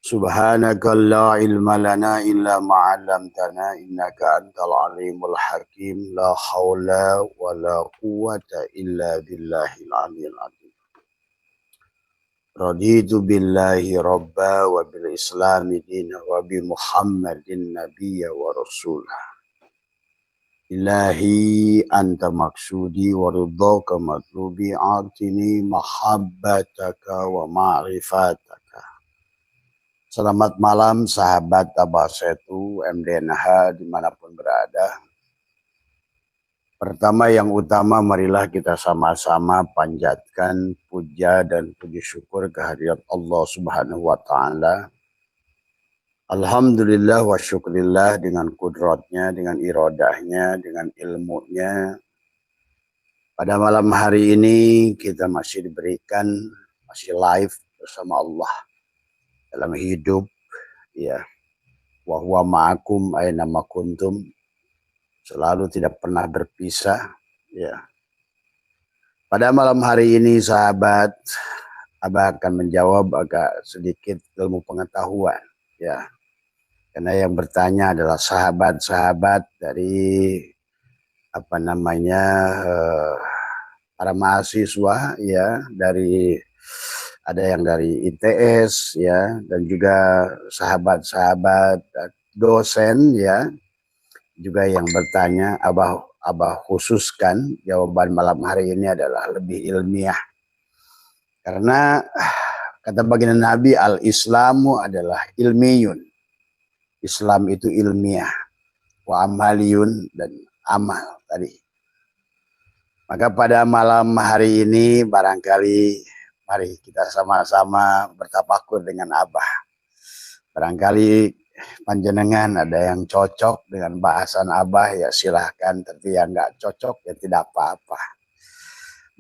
Subhanaka la ilma lana illa ma 'allamtana innaka antal alimul hakim la haula wa la quwwata illa billahil aliyil azim. Raditu billahi rabba wa bil islami dina wa bi Muhammadin nabiyya wa rasulah. Ilahi anta maksudi wa ridhaka matlubi atini mahabbataka wa ma'rifataka. Selamat malam sahabat Tabasetu MDNH dimanapun berada. Pertama yang utama marilah kita sama-sama panjatkan puja dan puji syukur kehadirat Allah Subhanahu wa Ta'ala. Alhamdulillah wa syukurillah dengan kudratnya, dengan iradahnya, dengan ilmunya. Pada malam hari ini kita masih diberikan, masih live bersama Allah dalam hidup, ya, wa huwa ma'akum aina ma kuntum, selalu tidak pernah berpisah, ya. Pada malam hari ini sahabat, Abah akan menjawab agak sedikit ilmu pengetahuan, ya. Karena yang bertanya adalah sahabat-sahabat dari para mahasiswa, ya, dari ada yang dari ITS, ya, dan juga sahabat-sahabat dosen, ya, juga yang bertanya. Abah khususkan jawaban malam hari ini adalah lebih ilmiah, karena kata baginda Nabi, al-Islamu adalah ilmiyun. Islam itu ilmiah, wa amaliyun, dan amal tadi. Maka pada malam hari ini barangkali mari kita sama-sama bertafakur dengan Abah. Barangkali panjenengan ada yang cocok dengan bahasan Abah, ya silahkan. Tapi yang nggak cocok ya tidak apa-apa.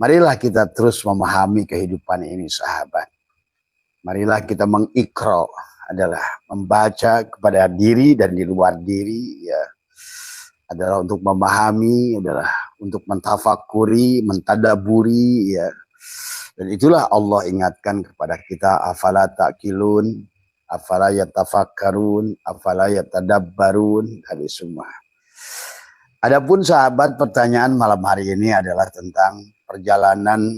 Marilah kita terus memahami kehidupan ini sahabat. Marilah kita mengikro, adalah membaca kepada diri dan di luar diri, ya. Adalah untuk memahami, adalah untuk mentafakuri, mentadaburi, ya. Dan itulah Allah ingatkan kepada kita, afala ta'qilun, afala yatafakkarun, afala yatadabbarun, tadi semua. Adapun sahabat, pertanyaan malam hari ini adalah tentang perjalanan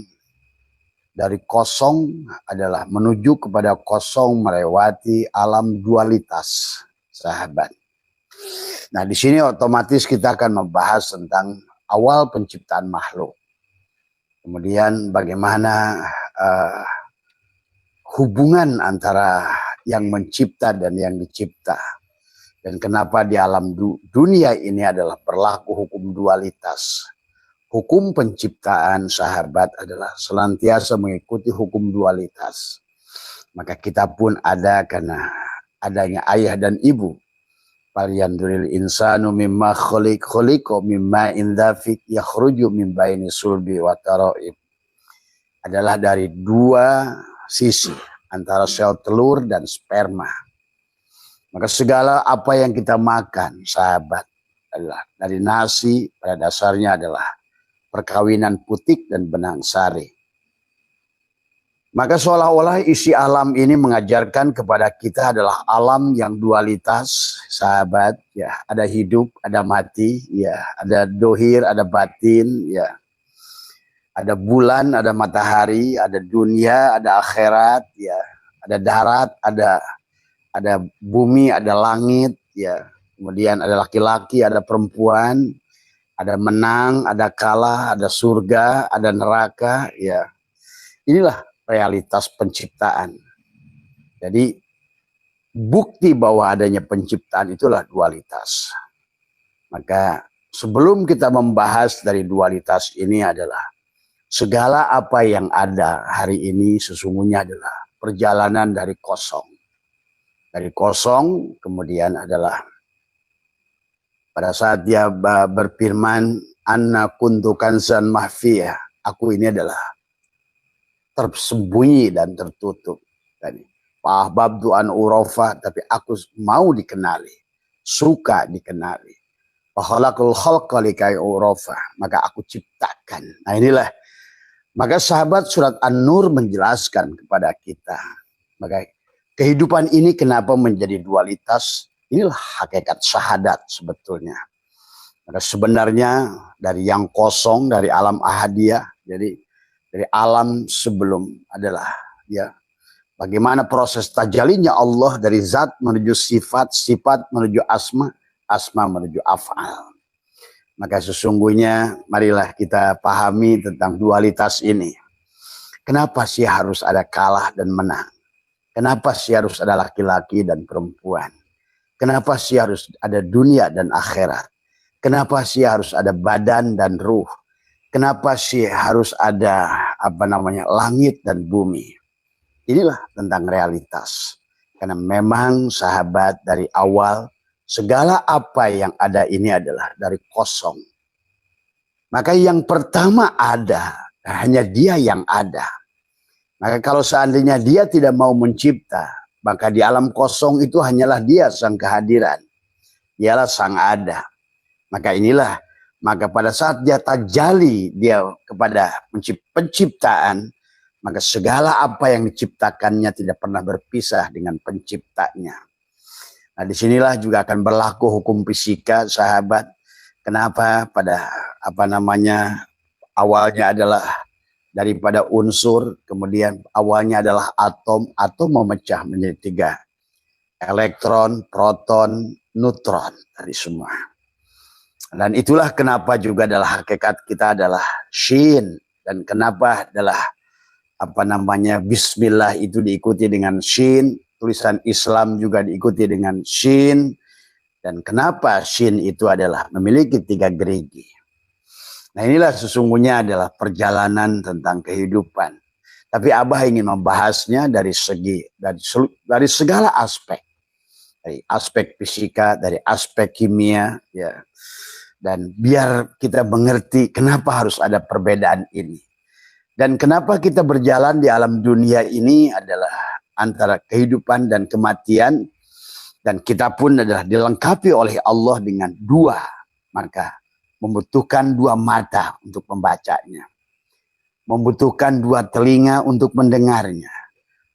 dari kosong adalah menuju kepada kosong, melewati alam dualitas, sahabat. Nah, di sini otomatis kita akan membahas tentang awal penciptaan makhluk. Kemudian bagaimana hubungan antara yang mencipta dan yang dicipta. Dan kenapa di alam dunia ini adalah berlaku hukum dualitas. Hukum penciptaan sahabat adalah senantiasa mengikuti hukum dualitas. Maka kita pun ada karena adanya ayah dan ibu. Falyanduril insanu mimma khuliqa mimma indafik yakhruju min baini sulbi wa taraib. Adalah dari dua sisi, antara sel telur dan sperma. Maka segala apa yang kita makan sahabat adalah dari nasi, pada dasarnya adalah perkawinan putik dan benang sari. Maka seolah-olah isi alam ini mengajarkan kepada kita adalah alam yang dualitas, sahabat, ya. Ada hidup, ada mati, ya. Ada dohir, ada batin, ya. Ada bulan, ada matahari, ada dunia, ada akhirat, ya. Ada darat, ada bumi, ada langit, ya. Kemudian ada laki-laki, ada perempuan, ada menang, ada kalah, ada surga, ada neraka, ya. Inilah realitas penciptaan. Jadi bukti bahwa adanya penciptaan itulah dualitas. Maka sebelum kita membahas dari dualitas ini adalah segala apa yang ada hari ini sesungguhnya adalah perjalanan dari kosong. Dari kosong kemudian adalah pada saat dia berfirman, anna kuntu kanzan mahfiyah, aku ini adalah tersembunyi dan tertutup. Fahbabtu an urofa, tapi aku mau dikenali, suka dikenali. Fakhalaqul khalqa likai urofa, maka aku ciptakan. Nah inilah, maka sahabat surat An-Nur menjelaskan kepada kita. Maka kehidupan ini kenapa menjadi dualitas? Inilah hakikat syahadat sebetulnya. Karena sebenarnya dari yang kosong, dari alam ahadiyah, jadi dari alam sebelum adalah ya bagaimana proses tajalinya Allah dari zat menuju sifat, sifat menuju asma, asma menuju af'al. Maka sesungguhnya marilah kita pahami tentang dualitas ini. Kenapa sih harus ada kalah dan menang? Kenapa sih harus ada laki-laki dan perempuan? Kenapa sih harus ada dunia dan akhirat? Kenapa sih harus ada badan dan ruh? Kenapa sih harus ada langit dan bumi? Inilah tentang realitas. Karena memang sahabat dari awal segala apa yang ada ini adalah dari kosong. Maka yang pertama ada, hanya dia yang ada. Maka kalau seandainya dia tidak mau mencipta, maka di alam kosong itu hanyalah dia sang kehadiran. Dialah sang ada. Maka inilah, maka pada saat dia tajali dia kepada penciptaan, maka segala apa yang diciptakannya tidak pernah berpisah dengan penciptanya. Nah, disinilah juga akan berlaku hukum fisika, sahabat. Kenapa pada awalnya adalah daripada unsur, kemudian awalnya adalah atom, atom memecah menjadi 3. Elektron, proton, neutron dari semua. Dan itulah kenapa juga adalah hakikat kita adalah shin, dan kenapa adalah bismillah itu diikuti dengan shin, tulisan Islam juga diikuti dengan shin, dan kenapa shin itu adalah memiliki 3 gerigi. Nah, inilah sesungguhnya adalah perjalanan tentang kehidupan. Tapi Abah ingin membahasnya dari segala aspek. Dari aspek fisika, dari aspek kimia, ya. Dan biar kita mengerti kenapa harus ada perbedaan ini. Dan kenapa kita berjalan di alam dunia ini adalah antara kehidupan dan kematian. Dan kita pun adalah dilengkapi oleh Allah dengan 2. Maka membutuhkan 2 mata untuk membacanya. Membutuhkan 2 telinga untuk mendengarnya.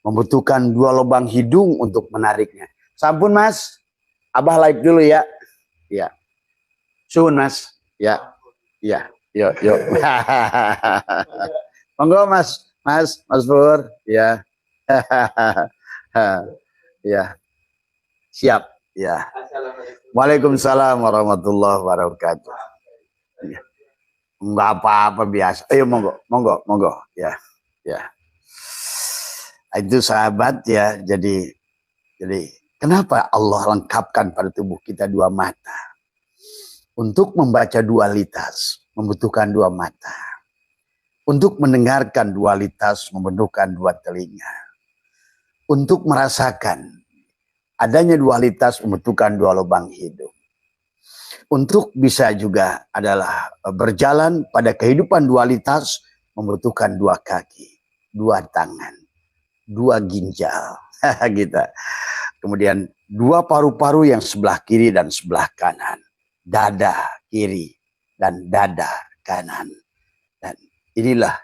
Membutuhkan 2 lubang hidung untuk menariknya. Sampun Mas, Abah live dulu ya. Ya. Sun Mas. Ya. Ya. Yuk. Monggo Mas Pur. Ya. Ya. Siap. Ya. Waalaikumsalam warahmatullahi wabarakatuh. Ya. Enggak apa-apa, biasa. Ayo monggo. Ya. Itu sahabat ya. Jadi kenapa Allah lengkapkan pada tubuh kita 2 mata? Untuk membaca dualitas membutuhkan 2 mata. Untuk mendengarkan dualitas membutuhkan 2 telinga. Untuk merasakan adanya dualitas membutuhkan 2 lubang hidung. Untuk bisa juga adalah berjalan pada kehidupan dualitas membutuhkan 2 kaki, 2 tangan, 2 ginjal. Gitu. Kemudian 2 paru-paru yang sebelah kiri dan sebelah kanan. Dada kiri dan dada kanan. Dan inilah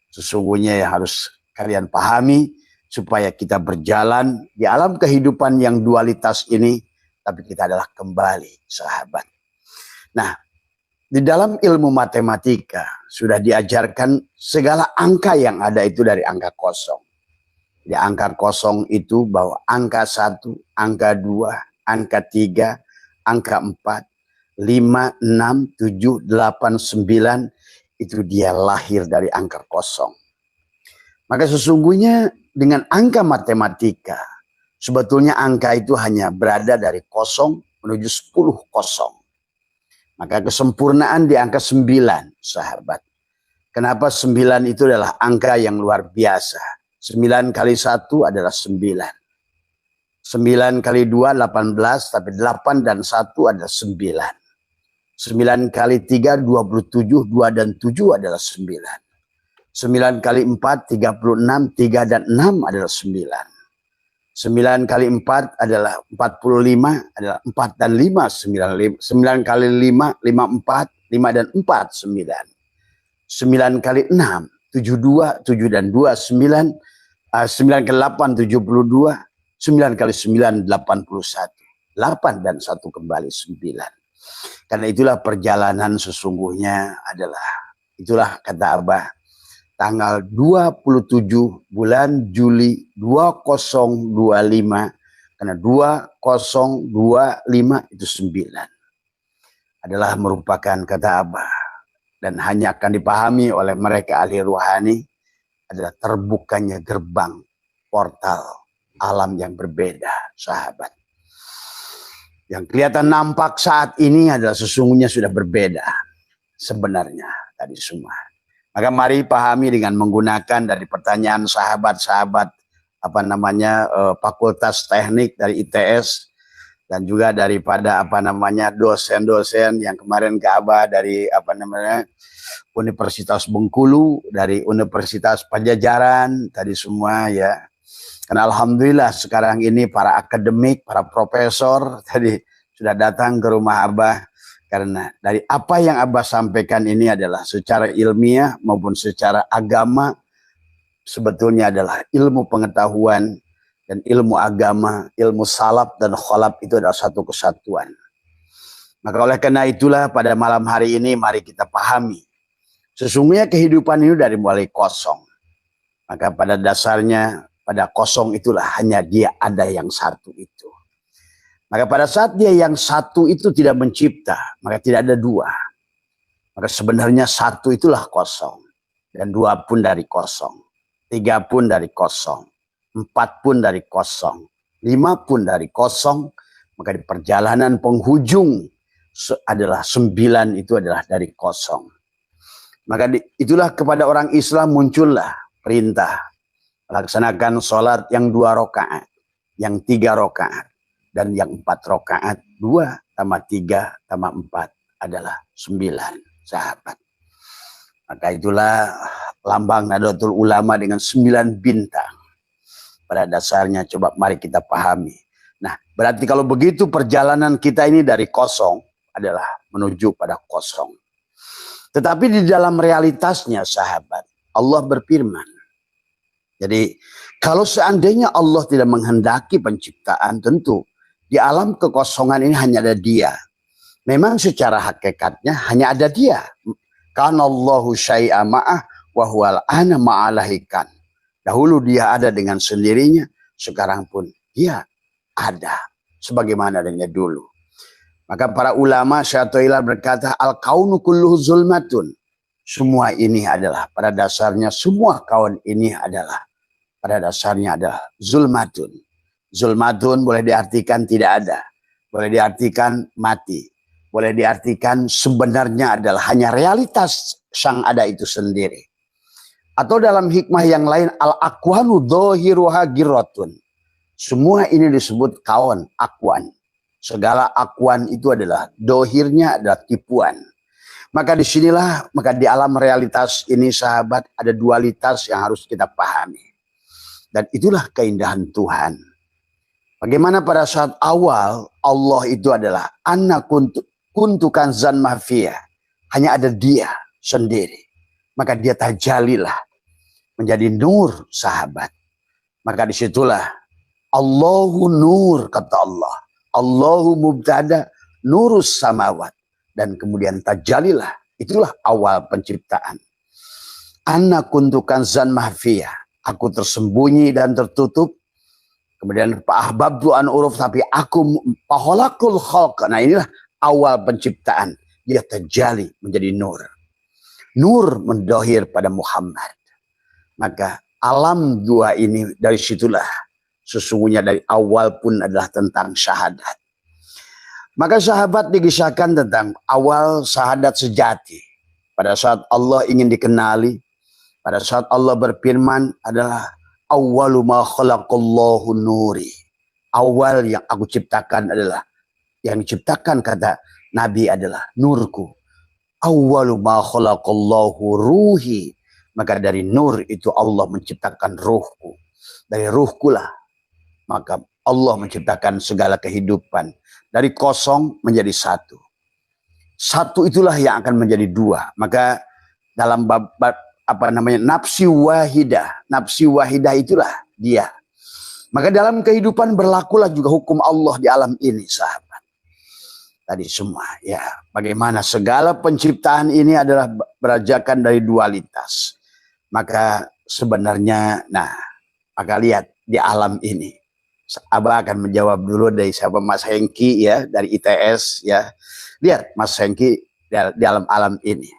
sesungguhnya yang harus kalian pahami supaya kita berjalan di alam kehidupan yang dualitas ini, tapi kita adalah kembali sahabat. Nah, di dalam ilmu matematika sudah diajarkan segala angka yang ada itu dari angka kosong. Di angka kosong itu bahwa angka 1, angka 2, angka 3, angka 4, 5, 6, 7, 8, 9 itu dia lahir dari angka kosong. Maka sesungguhnya dengan angka matematika sebetulnya angka itu hanya berada dari kosong menuju 10 kosong. Maka kesempurnaan di angka 9 sahabat. Kenapa 9 itu adalah angka yang luar biasa. 9 kali 1 adalah 9. 9 kali 2 18, tapi 8 dan 1 adalah 9. 9 kali 3 27, 2 dan 7 adalah 9. 9 kali 4 36, 3 dan 6 adalah 9. 9 kali 4 adalah 45, adalah 4 dan 5, 9. 9 kali 5 54, 5 dan 4 9. 9 kali 6 72, 7 dan 2 9. 9 kali 8 72, 9 kali 9, 81. 8 dan 1 kembali 9. Karena itulah perjalanan sesungguhnya itulah kata Abah, tanggal 27 bulan Juli 2025, karena 2025 itu 9. Adalah merupakan kata Abah, dan hanya akan dipahami oleh mereka ahli ruhani, adalah terbukanya gerbang portal alam yang berbeda, sahabat. Yang kelihatan nampak saat ini adalah sesungguhnya sudah berbeda sebenarnya tadi semua. Maka mari pahami dengan menggunakan dari pertanyaan sahabat-sahabat Fakultas Teknik dari ITS, dan juga daripada dosen-dosen yang kemarin ke Abah dari Universitas Bengkulu, dari Universitas Pajajaran tadi semua ya. Karena alhamdulillah sekarang ini para akademik, para profesor tadi sudah datang ke rumah Abah, karena dari apa yang Abah sampaikan ini adalah secara ilmiah maupun secara agama sebetulnya adalah ilmu pengetahuan dan ilmu agama, ilmu salaf dan kholaf itu adalah satu kesatuan. Maka oleh karena itulah pada malam hari ini mari kita pahami sesungguhnya kehidupan ini dari mulai kosong. Maka pada dasarnya pada kosong itulah hanya dia ada yang satu itu. Maka pada saat dia yang satu itu tidak mencipta, maka tidak ada dua. Maka sebenarnya satu itulah kosong. Dan dua pun dari kosong. Tiga pun dari kosong. Empat pun dari kosong. Lima pun dari kosong. Maka di perjalanan penghujung adalah 9 itu adalah dari kosong. Maka itulah kepada orang Islam muncullah perintah. Laksanakan sholat yang 2 rakaat, yang 3 rakaat, dan yang 4 rakaat. 2 tambah 3 tambah 4 adalah 9, sahabat. Maka itulah lambang Nahdlatul Ulama dengan 9 bintang. Pada dasarnya coba mari kita pahami. Nah, berarti kalau begitu perjalanan kita ini dari kosong adalah menuju pada kosong. Tetapi di dalam realitasnya, sahabat, Allah berfirman. Jadi kalau seandainya Allah tidak menghendaki penciptaan, tentu di alam kekosongan ini hanya ada dia. Memang secara hakikatnya hanya ada dia. Kana Allahu syai'a ma'ah wa huwal ana ma'alahikan. Dahulu dia ada dengan sendirinya, sekarang pun dia ada sebagaimana adanya dulu. Maka para ulama Syati'illah berkata al-kaunu kulluhu zulmatun. Semua ini adalah pada dasarnya, semua kawan ini adalah pada dasarnya adalah zulmatun. Zulmatun boleh diartikan tidak ada, boleh diartikan mati, boleh diartikan sebenarnya adalah hanya realitas sang ada itu sendiri. Atau dalam hikmah yang lain al-akwanu dhahiruha girratun. Semua ini disebut kawan, akwan. Segala akwan itu adalah dohirnya adalah tipuan. Maka disinilah, maka di alam realitas ini sahabat ada dualitas yang harus kita pahami. Dan itulah keindahan Tuhan. Bagaimana pada saat awal Allah itu adalah anna kuntu kanzan mafia. Hanya ada dia sendiri. Maka dia tajalilah menjadi nur sahabat. Maka disitulah Allahu nur kata Allah. Allahu mubtada nurus samawat. Dan kemudian tajalilah. Itulah awal penciptaan. Anna kuntu kanzan mahfiyah. Aku tersembunyi dan tertutup. Kemudian ahbabtu an uruf. Tapi aku paholakul khalq. Nah inilah awal penciptaan. Dia tajali menjadi nur. Nur mendohir pada Muhammad. Maka alam dua ini dari situlah. Sesungguhnya dari awal pun adalah tentang syahadat. Maka sahabat dikisahkan tentang awal syahadat sejati. Pada saat Allah ingin dikenali, pada saat Allah berfirman adalah awwalu ma khalaqallahu nuri. Awal yang aku ciptakan adalah, yang diciptakan kata Nabi adalah nurku. Awwalu ma khalaqallahu ruhi. Maka dari nur itu Allah menciptakan ruhku. Dari ruhku lah. Maka Allah menciptakan segala kehidupan. Dari kosong menjadi satu. Satu itulah yang akan menjadi dua. Maka dalam bab nafsi wahidah. Nafsi wahidah itulah dia. Maka dalam kehidupan berlakulah juga hukum Allah di alam ini, sahabat. Tadi semua, ya. Bagaimana segala penciptaan ini adalah berajakan dari dualitas. Maka sebenarnya, maka lihat di alam ini. Abah akan menjawab dulu dari siapa, Mas Hengki ya, dari ITS ya. Lihat Mas Hengki di alam ini.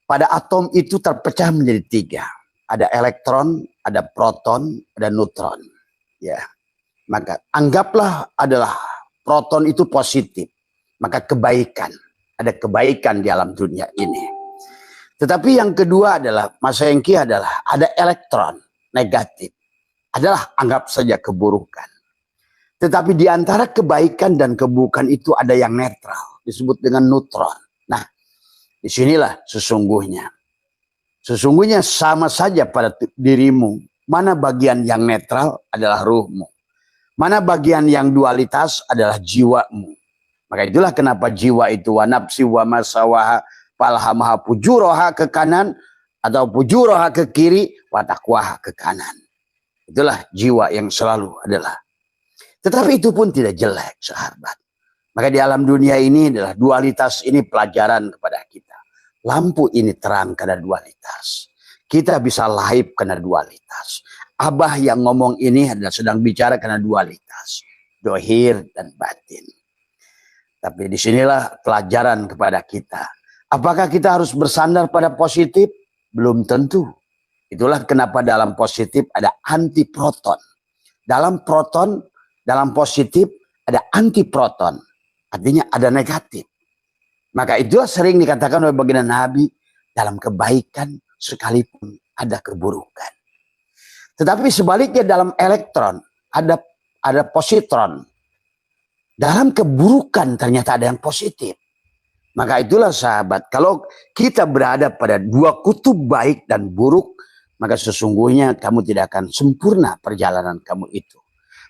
Pada atom itu terpecah menjadi 3. Ada elektron, ada proton, ada neutron. Ya, maka anggaplah adalah proton itu positif. Maka kebaikan, ada kebaikan di alam dunia ini. Tetapi yang kedua adalah, Mas Hengki adalah ada elektron negatif. Adalah anggap saja keburukan. Tetapi di antara kebaikan dan keburukan itu ada yang netral. Disebut dengan neutron. Nah, disinilah sesungguhnya. Sesungguhnya sama saja pada dirimu. Mana bagian yang netral adalah ruhmu. Mana bagian yang dualitas adalah jiwamu. Maka itulah kenapa jiwa itu wa nafsi wa masawaha falhamaha fujuroha ke kanan atau fujuroha ke kiri wa taqwaha ke kanan. Itulah jiwa yang selalu adalah. Tetapi itu pun tidak jelek, sahabat. Maka di alam dunia ini adalah dualitas ini pelajaran kepada kita. Lampu ini terang karena dualitas. Kita bisa lahib karena dualitas. Abah yang ngomong ini adalah sedang bicara karena dualitas. Dohir dan batin. Tapi disinilah pelajaran kepada kita. Apakah kita harus bersandar pada positif? Belum tentu. Itulah kenapa dalam positif ada anti proton. Dalam proton, dalam positif ada anti proton. Artinya ada negatif. Maka itulah sering dikatakan oleh baginda Nabi, dalam kebaikan sekalipun ada keburukan. Tetapi sebaliknya dalam elektron ada positron. Dalam keburukan ternyata ada yang positif. Maka itulah sahabat, kalau kita berada pada 2 kutub baik dan buruk, maka sesungguhnya kamu tidak akan sempurna perjalanan kamu itu.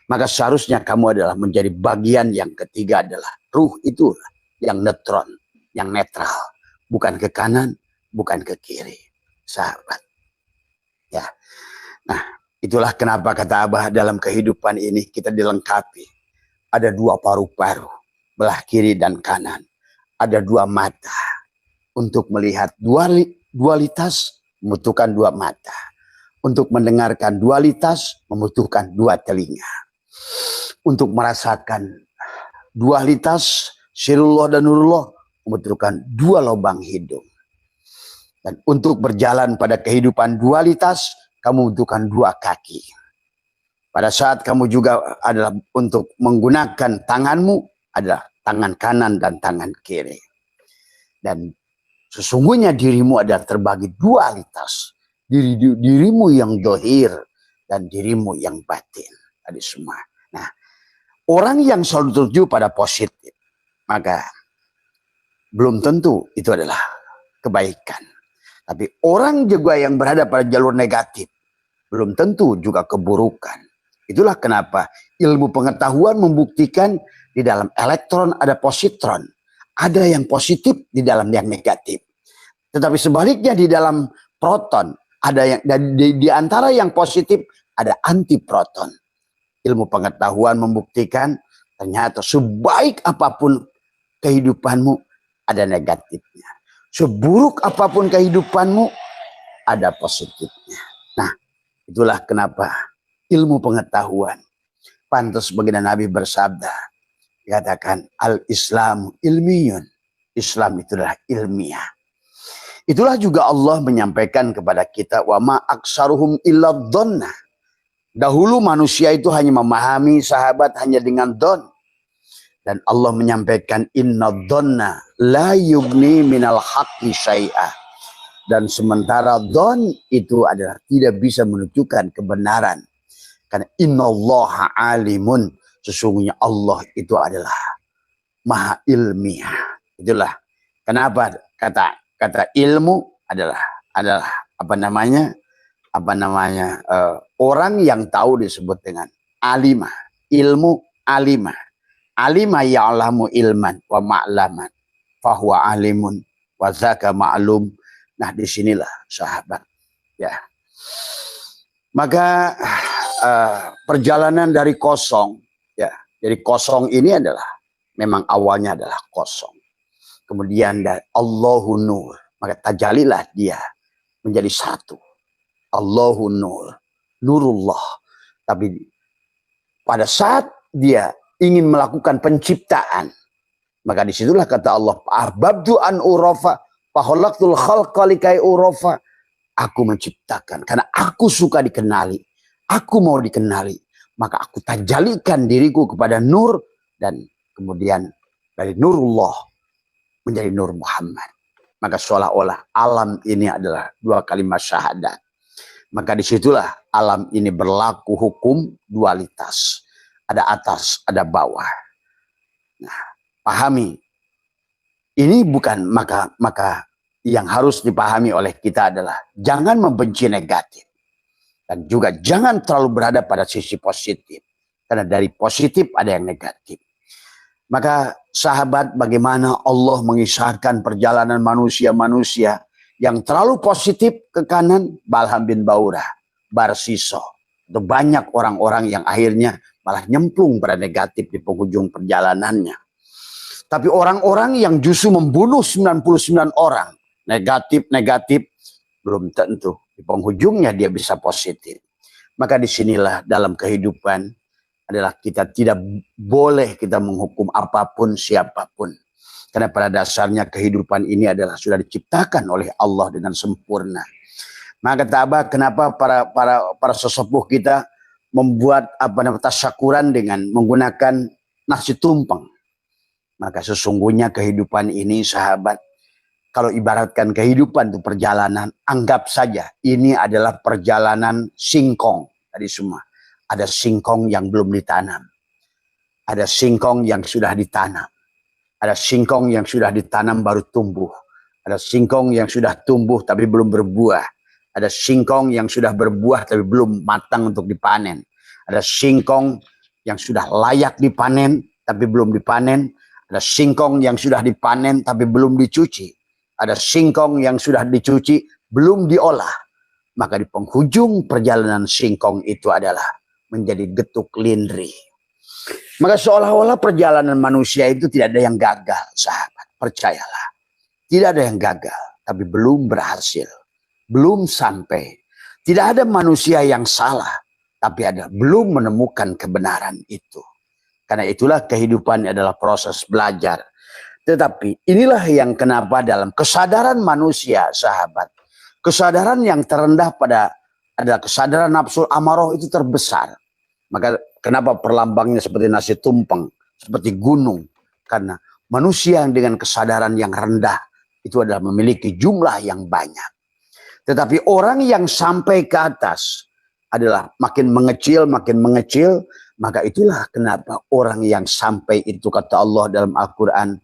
Maka seharusnya kamu adalah menjadi bagian yang ketiga adalah ruh itu yang neutron. Yang netral, bukan ke kanan, bukan ke kiri, sahabat. Ya, nah itulah kenapa kata Abah dalam kehidupan ini kita dilengkapi. Ada 2 paru-paru, belah kiri dan kanan. Ada 2 mata untuk melihat dualitas membutuhkan 2 mata. Untuk mendengarkan dualitas membutuhkan 2 telinga. Untuk merasakan dualitas sirullah dan nurullah membutuhkan 2 lubang hidung. Dan untuk berjalan pada kehidupan dualitas, kamu membutuhkan 2 kaki. Pada saat kamu juga adalah untuk menggunakan tanganmu, adalah tangan kanan dan tangan kiri. Dan sesungguhnya dirimu adalah terbagi dualitas. Dirimu yang dohir dan dirimu yang batin. Tadi semua. Nah, orang yang selalu tertuju pada positif, maka belum tentu itu adalah kebaikan. Tapi orang juga yang berada pada jalur negatif, belum tentu juga keburukan. Itulah kenapa ilmu pengetahuan membuktikan di dalam elektron ada positron. Ada yang positif di dalam yang negatif. Tetapi sebaliknya di dalam proton, ada yang di antara yang positif ada antiproton. Ilmu pengetahuan membuktikan ternyata sebaik apapun kehidupanmu, ada negatifnya. Seburuk apapun kehidupanmu, ada positifnya. Nah, itulah kenapa ilmu pengetahuan. Pantas baginda Nabi bersabda, dikatakan al-Islam ilmiyun. Islam itu adalah ilmiah. Itulah juga Allah menyampaikan kepada kita, wa ma aksaruhum illa dhonna. Dahulu manusia itu hanya memahami sahabat hanya dengan dhon. Dan Allah menyampaikan inna dhonna la yugni minal haqqi syai'ah. Dan sementara dhon itu adalah tidak bisa menunjukkan kebenaran. Karena innallaha alimun, sesungguhnya Allah itu adalah maha ilmiah. Itulah kenapa kata ilmu adalah orang yang tahu disebut dengan alimah. Ilmu alimah. Alima ya'lamu ilman wa ma'laman fahuwa alimun wa zaka ma'lum. Nah, disinilah sahabat. Ya. Maka perjalanan dari kosong, ya. Jadi kosong ini adalah memang awalnya adalah kosong. Kemudian dari Allahu Nur, maka tajalilah dia menjadi satu. Allahu Nur, Nurullah. Tapi pada saat dia ingin melakukan penciptaan, maka disitulah kata Allah, ahbabtu an urafa faholaktul khalqa likai urafa. Aku menciptakan karena aku suka dikenali. Aku mau dikenali. Maka aku tajalikan diriku kepada nur. Dan kemudian dari Nurullah menjadi Nur Muhammad. Maka seolah-olah alam ini adalah dua kalimat syahadat. Maka disitulah alam ini berlaku hukum dualitas. Ada atas, ada bawah. Nah, pahami. Ini bukan maka yang harus dipahami oleh kita adalah jangan membenci negatif. Dan juga jangan terlalu berada pada sisi positif. Karena dari positif ada yang negatif. Maka sahabat, bagaimana Allah mengisahkan perjalanan manusia-manusia yang terlalu positif ke kanan, Balham bin Baurah, Barsiso. Itu banyak orang-orang yang akhirnya malah nyemplung pada negatif di penghujung perjalanannya. Tapi orang-orang yang justru membunuh 99 orang, negatif, belum tentu di penghujungnya dia bisa positif. Maka disinilah dalam kehidupan adalah kita tidak boleh kita menghukum apapun siapapun. Karena pada dasarnya kehidupan ini adalah sudah diciptakan oleh Allah dengan sempurna. Maka kenapa para sesepuh kita membuat tasyakuran dengan menggunakan nasi tumpeng. Maka sesungguhnya kehidupan ini, sahabat, kalau ibaratkan kehidupan itu perjalanan, anggap saja ini adalah perjalanan singkong. Tadi semua. Ada singkong yang belum ditanam. Ada singkong yang sudah ditanam. Ada singkong yang sudah ditanam baru tumbuh. Ada singkong yang sudah tumbuh tapi belum berbuah. Ada singkong yang sudah berbuah tapi belum matang untuk dipanen. Ada singkong yang sudah layak dipanen tapi belum dipanen. Ada singkong yang sudah dipanen tapi belum dicuci. Ada singkong yang sudah dicuci belum diolah. Maka di penghujung perjalanan singkong itu adalah menjadi getuk lindri. Maka seolah-olah perjalanan manusia itu tidak ada yang gagal, sahabat. Percayalah. Tidak ada yang gagal, tapi belum berhasil. Belum sampai. Tidak ada manusia yang salah, tapi belum menemukan kebenaran itu. Karena itulah kehidupan adalah proses belajar. Tetapi inilah yang kenapa dalam kesadaran manusia, sahabat. Kesadaran yang terendah adalah kesadaran nafsul amarah itu terbesar. Maka kenapa perlambangnya seperti nasi tumpeng, seperti gunung? Karena manusia yang dengan kesadaran yang rendah itu adalah memiliki jumlah yang banyak. Tetapi orang yang sampai ke atas adalah makin mengecil, maka itulah kenapa orang yang sampai itu kata Allah dalam Al-Quran,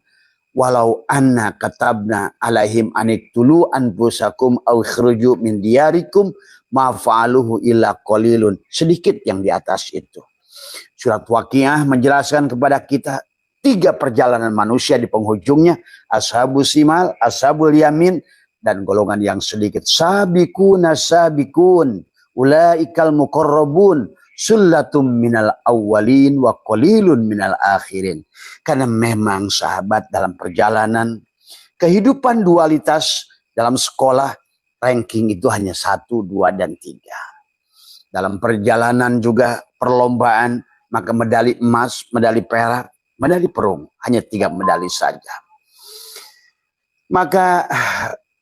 walau anna katabna alaihim aniktulu anfusakum aw ikhruju min diyarikum ma fa'aluhu illa qalilun. Sedikit yang di atas itu. Surat Waqiah menjelaskan kepada kita 3 perjalanan manusia di penghujungnya, ashabus simal, ashabul yamin, dan golongan yang sedikit. Sabiquna sabiqun ulaikal muqarrabun sullatum minal awwalin wa qalilun minal akhirin. Karena memang sahabat dalam perjalanan kehidupan dualitas dalam sekolah ranking itu hanya 1, 2, dan 3. Dalam perjalanan juga perlombaan maka medali emas, medali perak, medali perunggu hanya 3 medali saja. Maka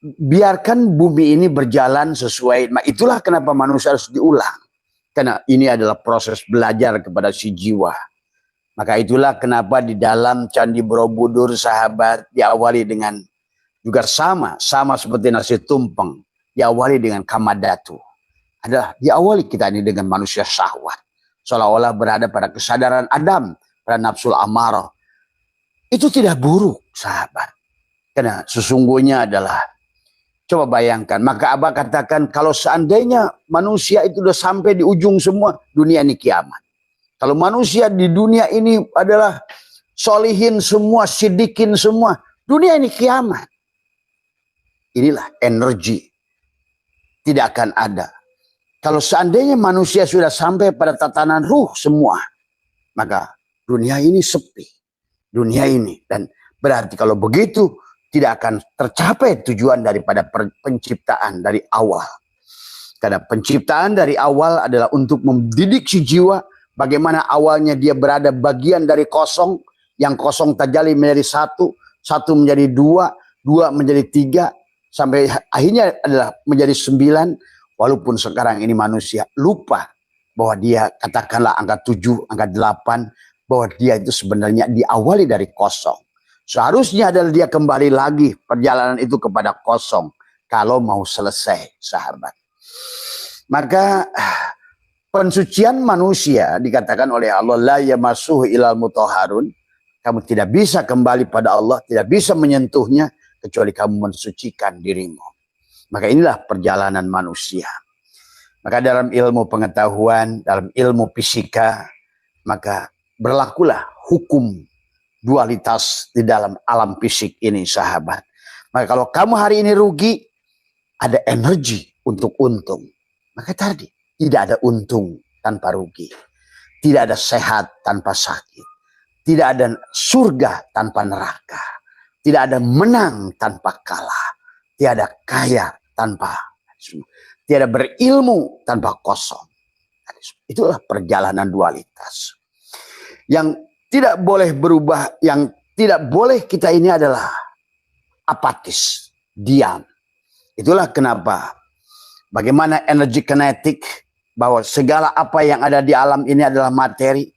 biarkan bumi ini berjalan sesuai. Itulah kenapa manusia harus diulang. Karena ini adalah proses belajar kepada si jiwa. Maka itulah kenapa di dalam Candi Borobudur, sahabat, diawali dengan juga sama seperti nasi tumpeng. Diawali dengan kamadatu. Adalah diawali kita ini dengan manusia syahwat. Seolah-olah berada pada kesadaran Adam, pada nafsul amarah. Itu tidak buruk, sahabat. Karena sesungguhnya adalah, coba bayangkan, maka Abah katakan kalau seandainya manusia itu sudah sampai di ujung semua, dunia ini kiamat. Kalau manusia di dunia ini adalah solihin semua, sidikin semua, dunia ini kiamat. Inilah energi. Tidak akan ada. Kalau seandainya manusia sudah sampai pada tatanan ruh semua, maka dunia ini sepi. Dunia ini. Dan berarti kalau begitu, tidak akan tercapai tujuan daripada penciptaan dari awal. Karena penciptaan dari awal adalah untuk mendidik si jiwa, bagaimana awalnya dia berada bagian dari kosong, yang kosong tajalli menjadi satu, satu menjadi dua, dua menjadi tiga, sampai akhirnya adalah menjadi 9. Walaupun sekarang ini manusia lupa bahwa dia, katakanlah angka 7, angka 8, bahwa dia itu sebenarnya diawali dari kosong. Seharusnya adalah dia kembali lagi perjalanan itu kepada kosong kalau mau selesai, sahabat. Maka pensucian manusia dikatakan oleh Allah, la yamassuhu ilal mutahharun. Kamu tidak bisa kembali pada Allah, tidak bisa menyentuhnya kecuali kamu mensucikan dirimu. Maka inilah perjalanan manusia. Maka dalam ilmu pengetahuan, dalam ilmu fisika, maka berlakulah hukum dualitas di dalam alam fisik ini, sahabat. Maka kalau kamu hari ini rugi, ada energi untuk untung. Maka tadi, tidak ada untung tanpa rugi. Tidak ada sehat tanpa sakit. Tidak ada surga tanpa neraka. Tidak ada menang tanpa kalah. Tidak ada kaya tanpa, tidak berilmu tanpa kosong. Itulah perjalanan dualitas. Yang tidak boleh berubah, yang tidak boleh kita ini adalah apatis, diam. Itulah kenapa, bagaimana energi kinetik, bahwa segala apa yang ada di alam ini adalah materi,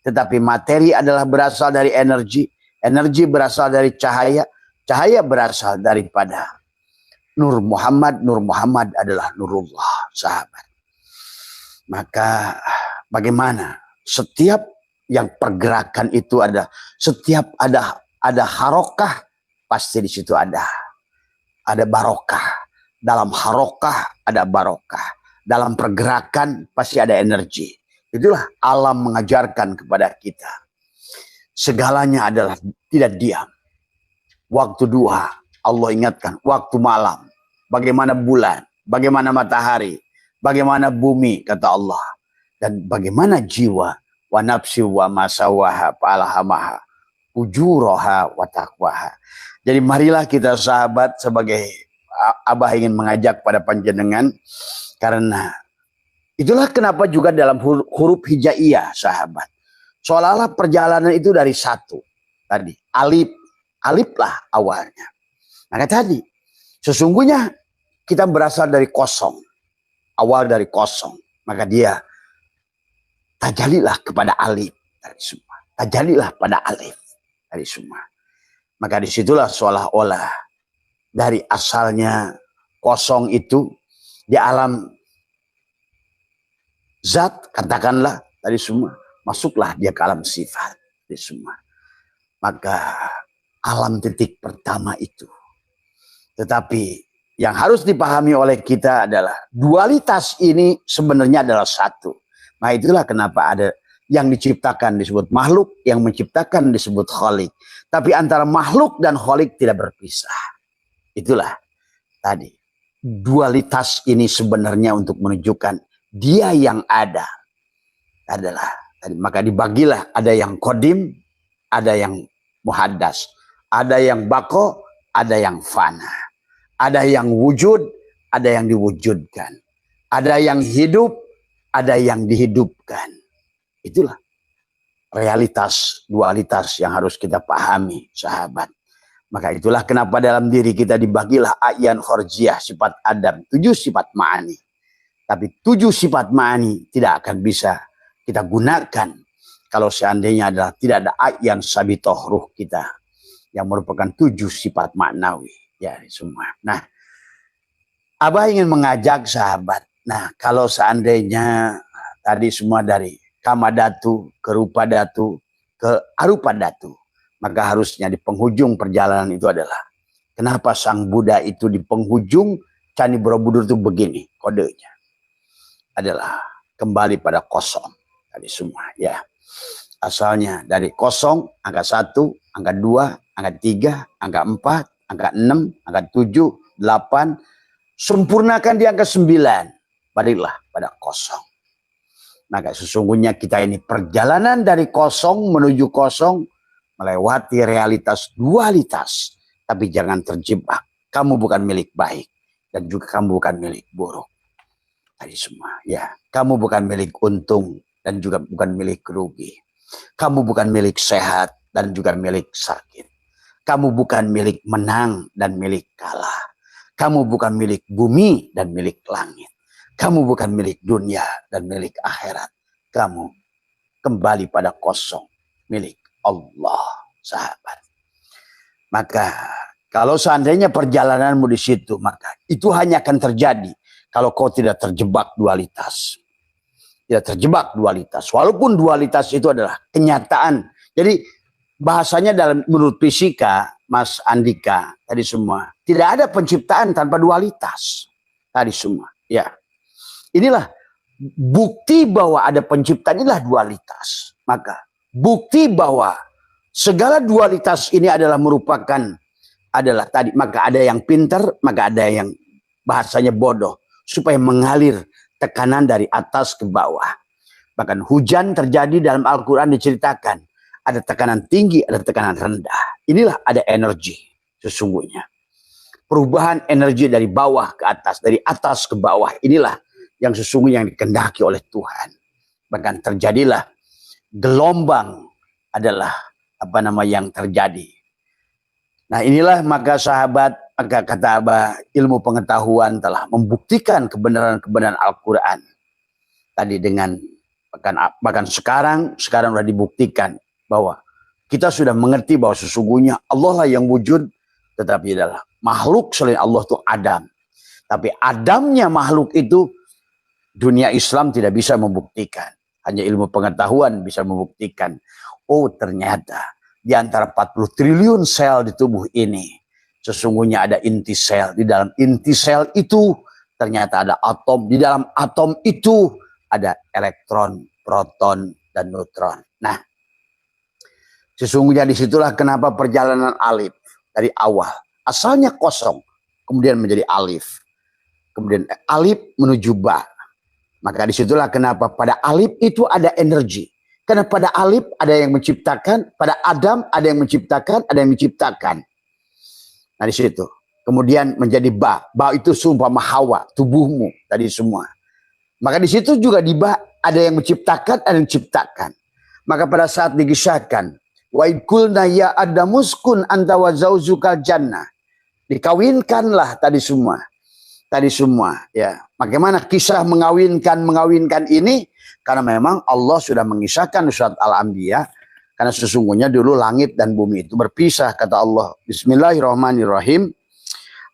tetapi materi adalah berasal dari energi, energi berasal dari cahaya, cahaya berasal daripada Nur Muhammad adalah Nurullah, sahabat. Maka bagaimana setiap yang pergerakan itu ada, setiap ada harokah, pasti di situ ada barokah. Dalam harokah ada barokah. Dalam pergerakan pasti ada energi. Itulah alam mengajarkan kepada kita. Segalanya adalah tidak diam. Waktu duha, Allah ingatkan, waktu malam, bagaimana bulan, bagaimana matahari, bagaimana bumi, kata Allah. Dan bagaimana jiwa, wa nafsi wa masawaha fa'alhamaha ujuraha wa taqwaha. Jadi marilah kita, sahabat, sebagai Abah ingin mengajak pada panjenengan, karena itulah kenapa juga dalam huruf hijaiyah, sahabat, seolah-olah perjalanan itu dari satu. Tadi, alif lah awalnya. Maka tadi, sesungguhnya kita berasal dari kosong. Awal dari kosong. Maka dia, tajalilah kepada alif dari semua. Tajalilah pada alif dari semua. Maka disitulah seolah-olah dari asalnya kosong itu, di alam zat, katakanlah dari semua, masuklah dia ke alam sifat dari semua. Maka alam titik pertama itu. Tetapi yang harus dipahami oleh kita adalah dualitas ini sebenarnya adalah satu. Nah itulah kenapa ada yang diciptakan disebut makhluk, yang menciptakan disebut khalik. Tapi antara makhluk dan khalik tidak berpisah. Itulah tadi. Dualitas ini sebenarnya untuk menunjukkan dia yang ada adalah. Maka dibagilah, ada yang kodim, ada yang muhaddas. Ada yang bako, ada yang fana. Ada yang wujud, ada yang diwujudkan. Ada yang hidup, ada yang dihidupkan. Itulah realitas, dualitas yang harus kita pahami, sahabat. Maka itulah kenapa dalam diri kita dibagilah a'yan khorjiyah, sifat Adam, 7 sifat ma'ani. Tapi 7 sifat ma'ani tidak akan bisa kita gunakan kalau seandainya adalah tidak ada a'yan sabitoh ruh kita, yang merupakan 7 sifat maknawi. Ya, semua. Nah, Abah ingin mengajak sahabat. Nah, kalau seandainya tadi semua dari kamadatu ke rupadatu ke arupadatu, maka harusnya di penghujung perjalanan itu adalah, kenapa Sang Buddha itu di penghujung Candi Borobudur itu begini kodenya, adalah kembali pada kosong tadi semua, ya. Asalnya dari kosong, angka 1, angka 2, angka 3, angka 4, angka 6, angka 7, 8, sempurnakan di angka 9. baliklah pada kosong. Maka sesungguhnya kita ini perjalanan dari kosong menuju kosong, melewati realitas dualitas. Tapi jangan terjebak. Kamu bukan milik baik dan juga kamu bukan milik buruk. Tadi semua, ya. Kamu bukan milik untung dan juga bukan milik rugi. Kamu bukan milik sehat dan juga milik sakit. Kamu bukan milik menang dan milik kalah. Kamu bukan milik bumi dan milik langit. Kamu bukan milik dunia dan milik akhirat. Kamu kembali pada kosong, milik Allah, sahabat. Maka kalau seandainya perjalananmu di situ, maka itu hanya akan terjadi kalau kau tidak terjebak dualitas. Tidak terjebak dualitas. Walaupun dualitas itu adalah kenyataan. Jadi bahasanya dalam menurut fisika, Mas Andika, tadi semua, tidak ada penciptaan tanpa dualitas. Tadi semua, ya. Inilah bukti bahwa ada penciptaan, inilah dualitas. Maka bukti bahwa segala dualitas ini adalah merupakan tadi, maka ada yang pintar, maka ada yang bahasanya bodoh, supaya mengalir tekanan dari atas ke bawah. Bahkan hujan terjadi dalam Al-Quran diceritakan, ada tekanan tinggi, ada tekanan rendah. Inilah ada energi sesungguhnya. Perubahan energi dari bawah ke atas, dari atas ke bawah, inilah yang sesungguhnya yang dikehendaki oleh Tuhan. Bahkan terjadilah gelombang adalah yang terjadi. Nah inilah maka sahabat, maka kata Abah, ilmu pengetahuan telah membuktikan kebenaran-kebenaran Al-Quran. Tadi dengan bahkan sekarang sudah dibuktikan bahwa kita sudah mengerti bahwa sesungguhnya Allah lah yang wujud, tetapi adalah makhluk selain Allah itu Adam. Tapi Adamnya makhluk itu dunia Islam tidak bisa membuktikan. Hanya ilmu pengetahuan bisa membuktikan. Oh ternyata di antara 40 triliun sel di tubuh ini, sesungguhnya ada inti sel. Di dalam inti sel itu ternyata ada atom. Di dalam atom itu ada elektron, proton, dan neutron. Nah, sesungguhnya disitulah kenapa perjalanan alif dari awal. Asalnya kosong, kemudian menjadi alif. Kemudian alif menuju ba. Maka disitulah kenapa pada alif itu ada energi. Karena pada alif ada yang menciptakan, pada Adam ada yang menciptakan, ada yang menciptakan. Nah di situ. Kemudian menjadi ba. Ba itu seumpama Hawa, tubuhmu tadi semua. Maka di situ juga di ba ada yang menciptakan, ada yang menciptakan. Maka pada saat dikisahkan, wa idkulna ya adamuskun anta wa zauzukal jannah. Dikawinkanlah tadi semua. Tadi semua ya. Bagaimana kisah mengawinkan ini? Karena memang Allah sudah mengisahkan di surat Al-Anbiya. Karena sesungguhnya dulu langit dan bumi itu berpisah, kata Allah. Bismillahirrahmanirrahim.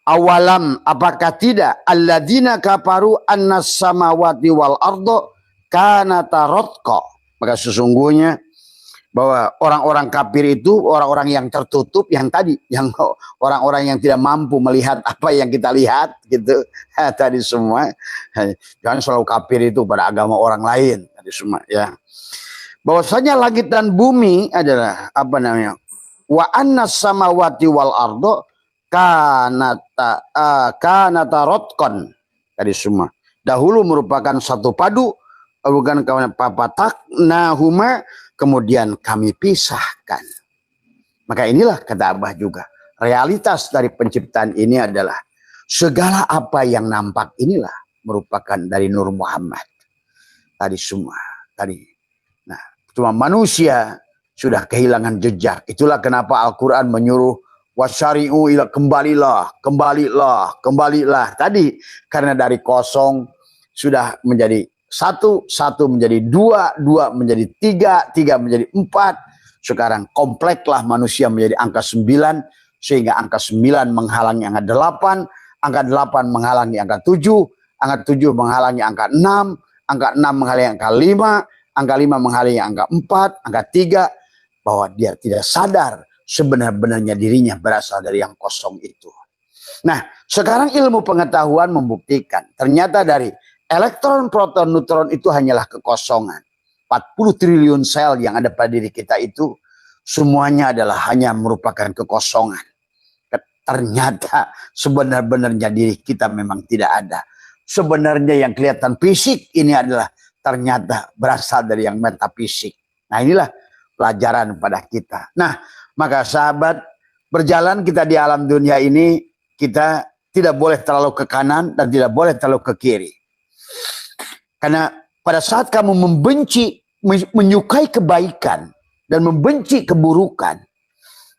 Awalam, apakah tidak alladzina kafaru annas samawati wal ardo kanata ratqa. Maka sesungguhnya bahwa orang-orang kafir itu orang-orang yang tertutup, yang tadi, yang orang-orang yang tidak mampu melihat apa yang kita lihat gitu. Tadi semua jangan selalu kafir itu pada agama orang lain tadi semua ya. Bahwasanya langit dan bumi adalah wa annas samawati wal ardo kanata ratqan tadi semua. Dahulu merupakan satu padu, bukan kawan papatak nahuma, kemudian kami pisahkan. Maka inilah kata Abah juga. Realitas dari penciptaan ini adalah segala apa yang nampak inilah merupakan dari Nur Muhammad. Tadi semua. Tadi. Nah, cuma manusia sudah kehilangan jejak. Itulah kenapa Al-Quran menyuruh wasyari'u ila kembalilah. Tadi karena dari kosong sudah menjadi satu menjadi dua menjadi tiga menjadi 4. Sekarang kompleklah manusia menjadi angka 9, sehingga angka 9 menghalangi angka 8, angka 8 menghalangi angka 7, angka 7 menghalangi angka 6, angka 6 menghalangi angka 5, angka 5 menghalangi angka 4, angka 3, bahwa dia tidak sadar sebenar-benarnya dirinya berasal dari yang kosong itu. Nah, sekarang ilmu pengetahuan membuktikan ternyata dari elektron, proton, neutron itu hanyalah kekosongan. 40 triliun sel yang ada pada diri kita itu semuanya adalah hanya merupakan kekosongan. Ternyata sebenar-benarnya diri kita memang tidak ada. sebenarnya yang kelihatan fisik ini adalah ternyata berasal dari yang metafisik. Nah, inilah pelajaran pada kita. Nah, maka sahabat, berjalan kita di alam dunia ini, kita tidak boleh terlalu ke kanan dan tidak boleh terlalu ke kiri. Karena pada saat kamu membenci, menyukai kebaikan dan membenci keburukan,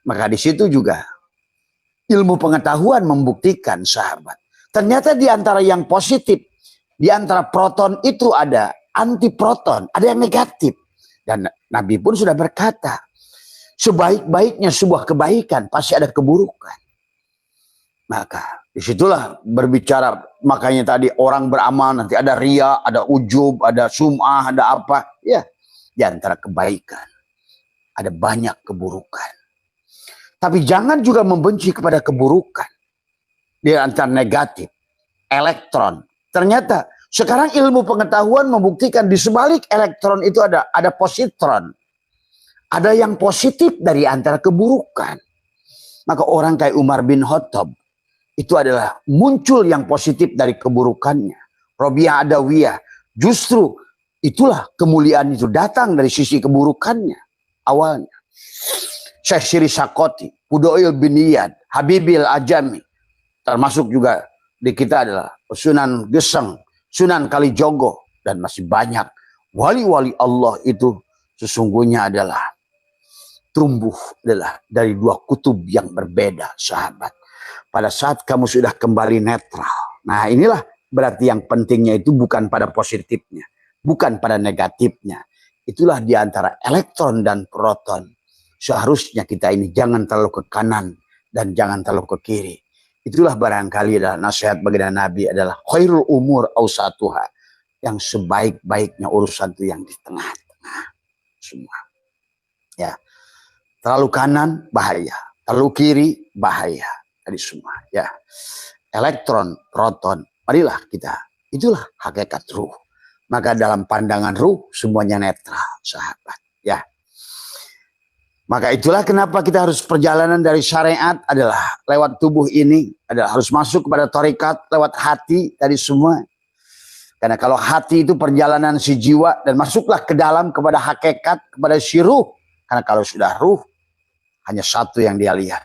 maka di situ juga ilmu pengetahuan membuktikan, sahabat, ternyata di antara yang positif, di antara proton itu ada antiproton, ada yang negatif. Dan Nabi pun sudah berkata, sebaik-baiknya sebuah kebaikan pasti ada keburukan. Maka disitulah berbicara, makanya tadi orang beramal nanti ada ria, ada ujub, ada sum'ah, ada apa. Ya, di antara kebaikan ada banyak keburukan. Tapi jangan juga membenci kepada keburukan. Di antara negatif, elektron. Ternyata sekarang ilmu pengetahuan membuktikan di sebalik elektron itu ada positron. Ada yang positif dari antara keburukan. Maka orang kayak Umar bin Khattab itu adalah muncul yang positif dari keburukannya. Robiah Adawiyah, justru itulah kemuliaan itu datang dari sisi keburukannya awalnya. Syekh Syiri Sakoti, Fudail bin Iyad, Habibil Ajami, termasuk juga di kita adalah Sunan Geseng, Sunan Kalijogo, dan masih banyak wali-wali Allah itu sesungguhnya adalah tumbuh adalah dari dua kutub yang berbeda, sahabat. Pada saat kamu sudah kembali netral, nah inilah berarti yang pentingnya itu bukan pada positifnya, bukan pada negatifnya. Itulah di antara elektron dan proton. Seharusnya kita ini jangan terlalu ke kanan dan jangan terlalu ke kiri. Itulah barangkali adalah nasihat baginda Nabi adalah khairul umur awsatuha. Yang sebaik-baiknya urusan itu yang di tengah-tengah semua. Ya. Terlalu kanan bahaya, terlalu kiri bahaya. Tadi semua, ya. Elektron, proton, marilah kita. Itulah hakikat ruh. Maka dalam pandangan ruh semuanya netral, sahabat, ya. Maka itulah kenapa kita harus perjalanan dari syariat adalah lewat tubuh ini, adalah harus masuk kepada tarekat lewat hati tadi semua. Karena kalau hati itu perjalanan si jiwa dan masuklah ke dalam kepada hakikat, kepada si ruh. Karena kalau sudah ruh, hanya satu yang dia lihat.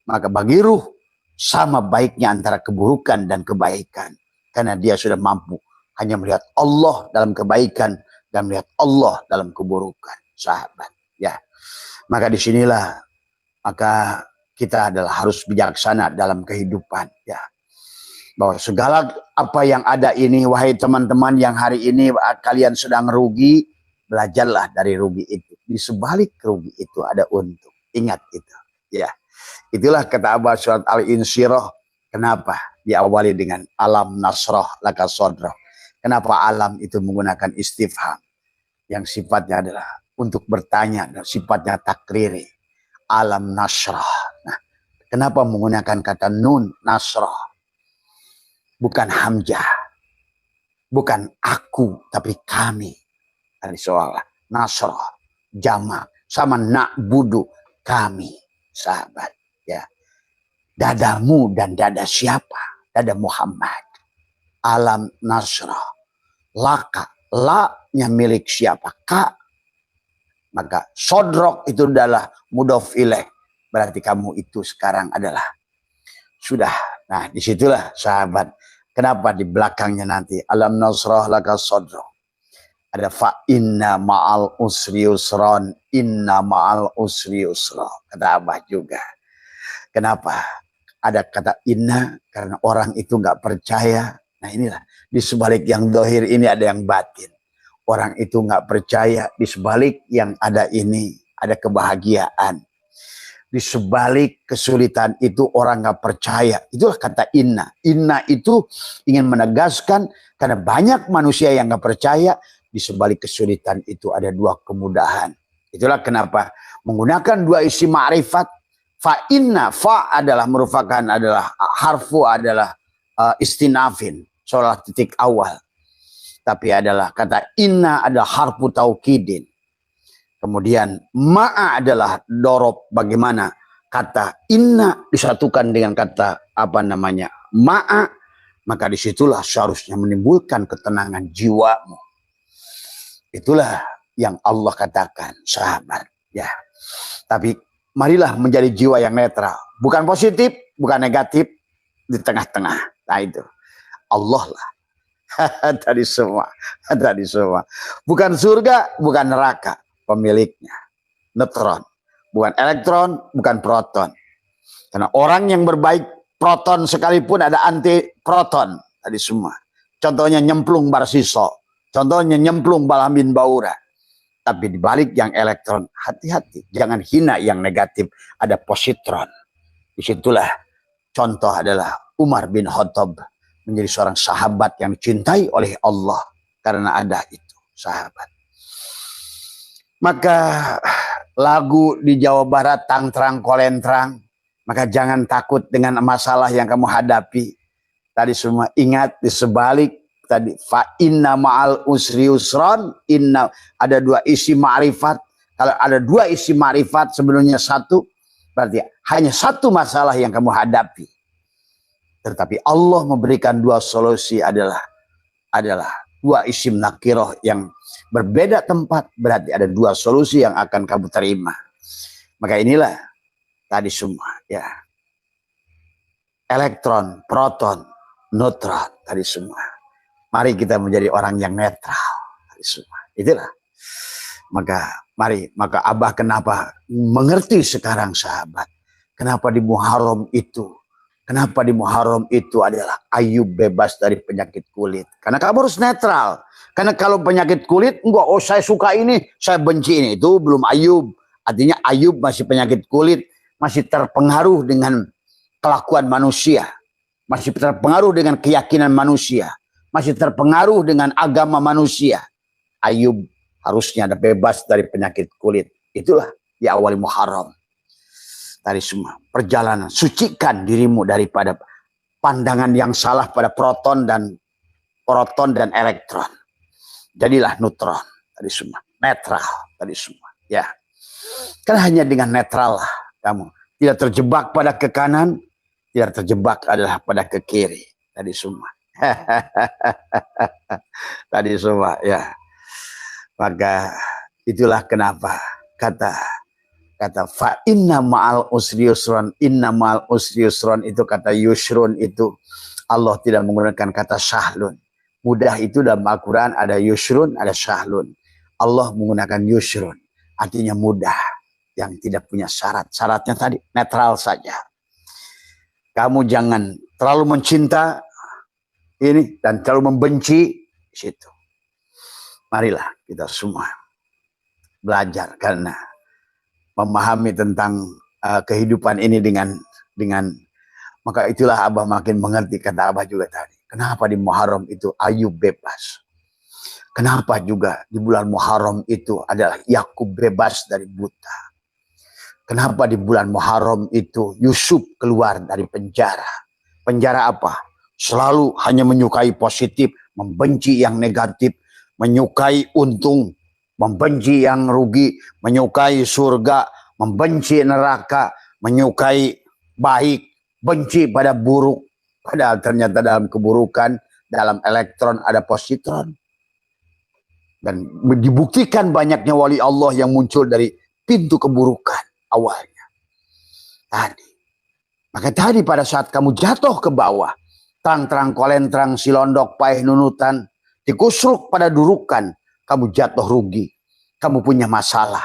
Maka bagi ruh, sama baiknya antara keburukan dan kebaikan. Karena dia sudah mampu hanya melihat Allah dalam kebaikan dan melihat Allah dalam keburukan, sahabat. Ya. Maka disinilah maka kita adalah harus bijaksana dalam kehidupan, ya. Bahwa segala apa yang ada ini, wahai teman-teman yang hari ini kalian sedang rugi, belajarlah dari rugi itu. Di sebalik rugi itu ada untung. Ingat itu, ya. Itulah kata Abah surat Al-Insyirah. Kenapa diawali dengan alam nasroh laka sodroh? Kenapa alam itu menggunakan istifham yang sifatnya adalah untuk bertanya dan sifatnya takriri. Alam nasrah. Nah, kenapa menggunakan kata nun nasrah? Bukan hamzah. Bukan aku, tapi kami. Ada soal nasrah, jamak, sama na'budu, kami, sahabat. Ya. Dadamu dan dada siapa? Dada Muhammad. Alam nasrah. Laka, la-nya milik siapa? Ka. Maka sodrok itu adalah mudhof ilaih. Berarti kamu itu sekarang adalah sudah. Nah disitulah sahabat. Kenapa di belakangnya nanti alam nasrah laka sodrok. Ada fa inna ma'al usri yusron. Inna ma'al usri yusra. Kata Abah juga. Kenapa? Ada kata inna. Karena orang itu nggak percaya. Nah inilah. Di sebalik yang dohir ini ada yang batin. Orang itu nggak percaya, di sebalik yang ada ini ada kebahagiaan. Di sebalik kesulitan itu orang nggak percaya. Itulah kata inna. Inna itu ingin menegaskan karena banyak manusia yang nggak percaya, di sebalik kesulitan itu ada dua kemudahan. Itulah kenapa menggunakan dua isim ma'rifat. Fa inna, fa adalah merupakan adalah harfu adalah istinafin, seolah titik awal. Tapi adalah kata inna adalah harfu taukidin. Kemudian ma'a adalah dorob, bagaimana kata inna disatukan dengan kata apa namanya ma'a, maka disitulah seharusnya menimbulkan ketenangan jiwamu. Itulah yang Allah katakan, sahabat. Ya, tapi marilah menjadi jiwa yang netral, bukan positif, bukan negatif, di tengah-tengah. Nah itu Allah lah. Tadi semua, bukan surga, bukan neraka, pemiliknya neutron, bukan elektron, bukan proton. Karena orang yang berbaik proton sekalipun ada anti proton tadi semua. Contohnya nyemplung Barsiso, contohnya nyemplung Balamin Baura. Tapi dibalik yang elektron, hati-hati, jangan hina yang negatif, ada positron. Disitulah contoh adalah Umar bin Khattab menjadi seorang sahabat yang dicintai oleh Allah karena ada itu, sahabat. Maka lagu di Jawa Barat tang terang kolentrang, maka jangan takut dengan masalah yang kamu hadapi. Tadi semua ingat di sebalik tadi fa inna ma'al usri usron, inna ada dua isi ma'rifat. Kalau ada dua isi ma'rifat sebelumnya satu, berarti hanya satu masalah yang kamu hadapi. Tetapi Allah memberikan dua solusi adalah dua isim nakiroh yang berbeda tempat, berarti ada dua solusi yang akan kamu terima. Maka inilah tadi semua ya. Elektron, proton, neutron tadi semua. Mari kita menjadi orang yang netral tadi semua. Itulah. Maka Abah kenapa mengerti sekarang, sahabat. Kenapa di Muharram itu adalah Ayub bebas dari penyakit kulit. Karena kamu harus netral. Karena kalau penyakit kulit, enggak, oh saya suka ini, saya benci ini. Itu belum Ayub. Artinya Ayub masih penyakit kulit, masih terpengaruh dengan kelakuan manusia. Masih terpengaruh dengan keyakinan manusia. Masih terpengaruh dengan agama manusia. Ayub harusnya ada bebas dari penyakit kulit. Itulah di awal Muharram. Tadi semua perjalanan, sucikan dirimu daripada pandangan yang salah pada proton dan elektron. Jadilah neutron tadi semua, netral tadi semua. Ya, kan hanya dengan netral lah kamu tidak terjebak pada ke kanan, tidak terjebak adalah pada ke kiri tadi semua. Tadi semua ya. Maka itulah kenapa kata fa inna ma'al usri yusron, inna ma'al usri yusron itu kata yusrun itu Allah tidak menggunakan kata sahlun. Mudah itu dalam Al-Quran ada yusrun, ada sahlun. Allah menggunakan yusrun, artinya mudah, yang tidak punya syarat. Syaratnya tadi netral saja. Kamu jangan terlalu mencinta ini dan terlalu membenci situ. Marilah kita semua belajar karena memahami tentang kehidupan ini dengan maka itulah Abah makin mengerti, kata Abah juga tadi. Kenapa di Muharram itu Ayub bebas? Kenapa juga di bulan Muharram itu adalah Yakub bebas dari buta? Kenapa di bulan Muharram itu Yusuf keluar dari penjara? Penjara apa? Selalu hanya menyukai positif, membenci yang negatif, menyukai untung, membenci yang rugi, menyukai surga, membenci neraka, menyukai baik, benci pada buruk. Padahal ternyata dalam keburukan, dalam elektron ada positron. Dan dibuktikan banyaknya wali Allah yang muncul dari pintu keburukan awalnya. Tadi. Maka tadi pada saat kamu jatuh ke bawah, terang-terang kolentrang, silondok, paeh, nunutan, dikusruk pada durukan, kamu jatuh rugi. Kamu punya masalah.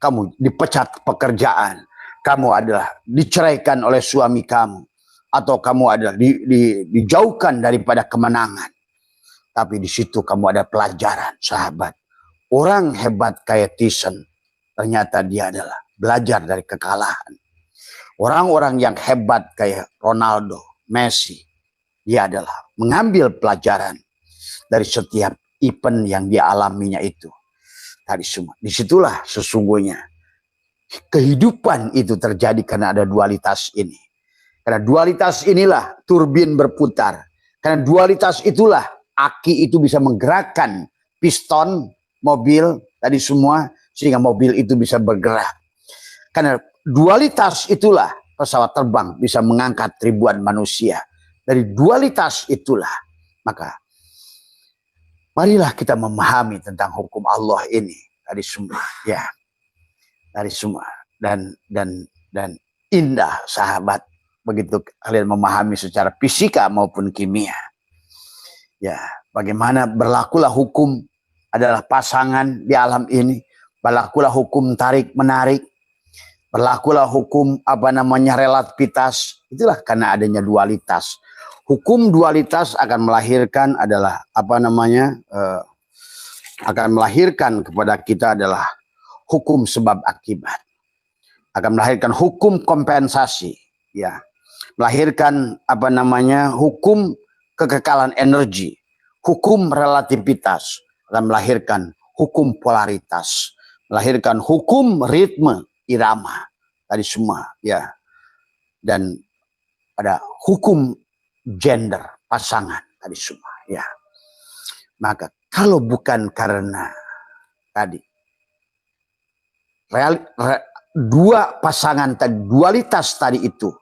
Kamu dipecat pekerjaan. Kamu adalah diceraikan oleh suami kamu. Atau kamu adalah dijauhkan daripada kemenangan. Tapi di situ kamu ada pelajaran, sahabat. Orang hebat kayak Tyson, ternyata dia adalah belajar dari kekalahan. Orang-orang yang hebat kayak Ronaldo, Messi, dia adalah mengambil pelajaran dari setiap event yang dia alaminya itu. Tadi semua. Disitulah sesungguhnya kehidupan itu terjadi karena ada dualitas ini. Karena dualitas inilah turbin berputar. Karena dualitas itulah aki itu bisa menggerakkan piston mobil tadi semua sehingga mobil itu bisa bergerak. Karena dualitas itulah pesawat terbang bisa mengangkat ribuan manusia dari dualitas itulah, maka marilah kita memahami tentang hukum Allah ini dari semua, ya, dari semua. Dan indah sahabat begitu kalian memahami secara fisika maupun kimia, ya, bagaimana berlakulah hukum adalah pasangan di alam ini, berlakulah hukum tarik menarik, berlakulah hukum relativitas. Itulah karena adanya dualitas. Hukum dualitas akan melahirkan adalah akan melahirkan kepada kita adalah hukum sebab akibat, akan melahirkan hukum kompensasi, ya, melahirkan hukum kekekalan energi, hukum relativitas, akan melahirkan hukum polaritas, melahirkan hukum ritme irama tadi semua, ya, dan ada hukum gender pasangan tadi semua, ya. Maka kalau bukan karena tadi dua pasangan tadi, dualitas tadi itu,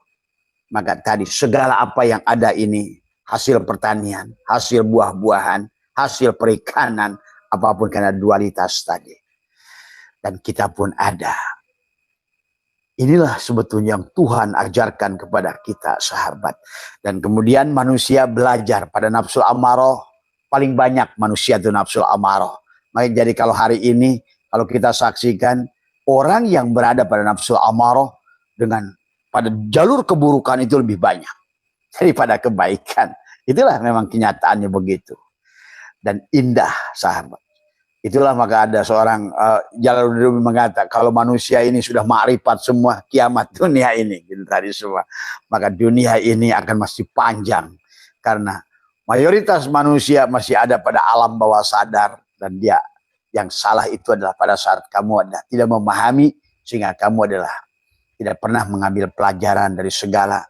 maka tadi segala apa yang ada ini, hasil pertanian, hasil buah-buahan, hasil perikanan, apapun karena dualitas tadi. Dan kita pun ada. Inilah sebetulnya yang Tuhan ajarkan kepada kita, sahabat. Dan kemudian manusia belajar pada nafsu amarah. Paling banyak manusia itu nafsu amarah. Maka jadi kalau hari ini, kalau kita saksikan, orang yang berada pada nafsu amarah dengan pada jalur keburukan itu lebih banyak daripada kebaikan. Itulah memang kenyataannya begitu. Dan indah, sahabat. Itulah maka ada seorang Jalaluddin mengatakan, kalau manusia ini sudah ma'rifat semua, kiamat dunia ini, gitu tadi semua, maka dunia ini akan masih panjang, karena mayoritas manusia masih ada pada alam bawah sadar, dan dia yang salah itu adalah pada saat kamu ada tidak memahami, sehingga kamu adalah tidak pernah mengambil pelajaran dari segala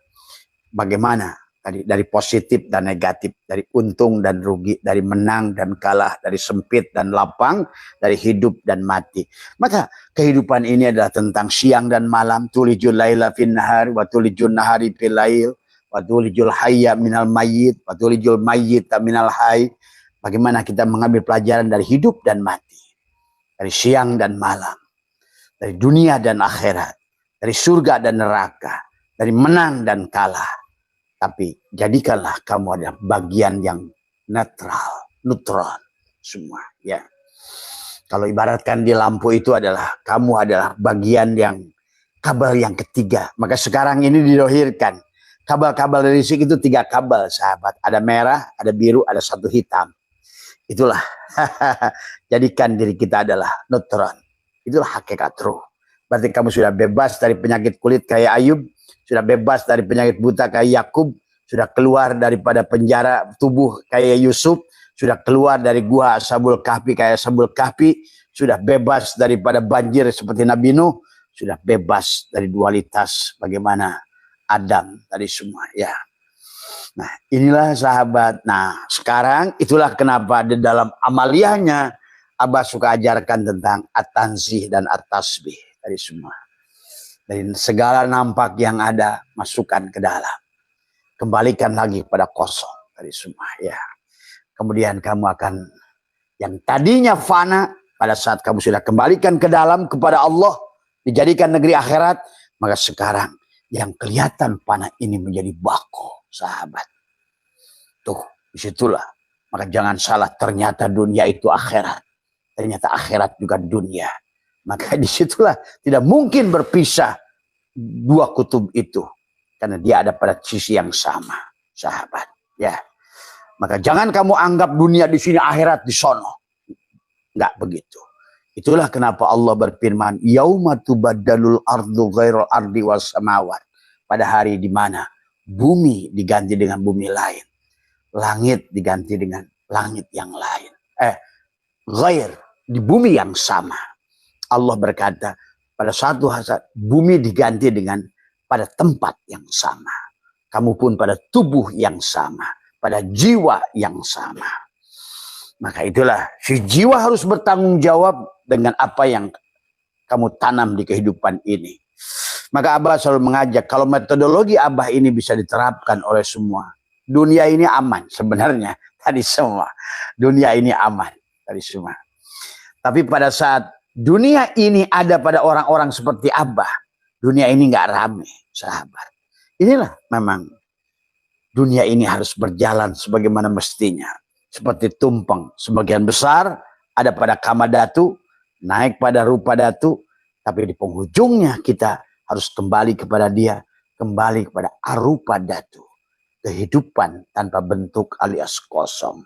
bagaimana dari positif dan negatif, dari untung dan rugi, dari menang dan kalah, dari sempit dan lapang, dari hidup dan mati. Maka kehidupan ini adalah tentang siang dan malam, tulijul laila fin nahar wa tulijul nahari fil lail wa tulijul hayya minal mayyit wa tulijul mayyita minal hayy. Bagaimana kita mengambil pelajaran dari hidup dan mati, dari siang dan malam, dari dunia dan akhirat, dari surga dan neraka, dari menang dan kalah. Tapi jadikanlah kamu ada bagian yang neutral semua, ya. Kalau ibaratkan di lampu itu adalah kamu adalah bagian yang kabel yang ketiga. Maka sekarang ini didohirkan kabel-kabel dari listrik itu 3 kabel, sahabat. Ada merah, ada biru, ada 1 hitam. Itulah jadikan diri kita adalah neutron. Itulah hakikat ruh. Berarti kamu sudah bebas dari penyakit kulit kayak Ayub, sudah bebas dari penyakit buta kayak Yakub, sudah keluar daripada penjara tubuh kayak Yusuf, sudah keluar dari gua Ashabul Kahfi kayak Ashabul Kahfi, sudah bebas daripada banjir seperti Nabi Nuh, sudah bebas dari dualitas bagaimana Adam tadi semua, ya. Nah, inilah sahabat. Nah, sekarang itulah kenapa di dalam amaliyahnya Abah suka ajarkan tentang at-tanzih dan at-tasbih tadi semua. Dari segala nampak yang ada, masukkan ke dalam. Kembalikan lagi pada kosong dari semua, ya. Kemudian kamu akan, yang tadinya fana, pada saat kamu sudah kembalikan ke dalam kepada Allah, dijadikan negeri akhirat, maka sekarang yang kelihatan fana ini menjadi bako, sahabat. Tuh, disitulah. Maka jangan salah, ternyata dunia itu akhirat. Ternyata akhirat juga dunia. Maka disitulah tidak mungkin berpisah dua kutub itu, karena dia ada pada sisi yang sama, sahabat. Ya, maka jangan kamu anggap dunia di sini, akhirat di sono. Enggak begitu. Itulah kenapa Allah berfirman, yauma tubaddalul ardu ghairal ardi was samawat. Pada hari di mana bumi diganti dengan bumi lain, langit diganti dengan langit yang lain. Ghair, di bumi yang sama. Allah berkata, pada satu saat bumi diganti dengan pada tempat yang sama. Kamu pun pada tubuh yang sama, pada jiwa yang sama. Maka itulah, si jiwa harus bertanggung jawab dengan apa yang kamu tanam di kehidupan ini. Maka Abah selalu mengajak, kalau metodologi Abah ini bisa diterapkan oleh semua, dunia ini aman sebenarnya tadi semua. Dunia ini aman tadi semua. Tapi pada saat dunia ini ada pada orang-orang seperti Abah, dunia ini nggak rame, sahabat. Inilah memang dunia ini harus berjalan sebagaimana mestinya. Seperti tumpeng, sebagian besar ada pada Kamadatu, naik pada Rupadatu, tapi di penghujungnya kita harus kembali kepada dia, kembali kepada Arupadatu. Kehidupan tanpa bentuk alias kosong.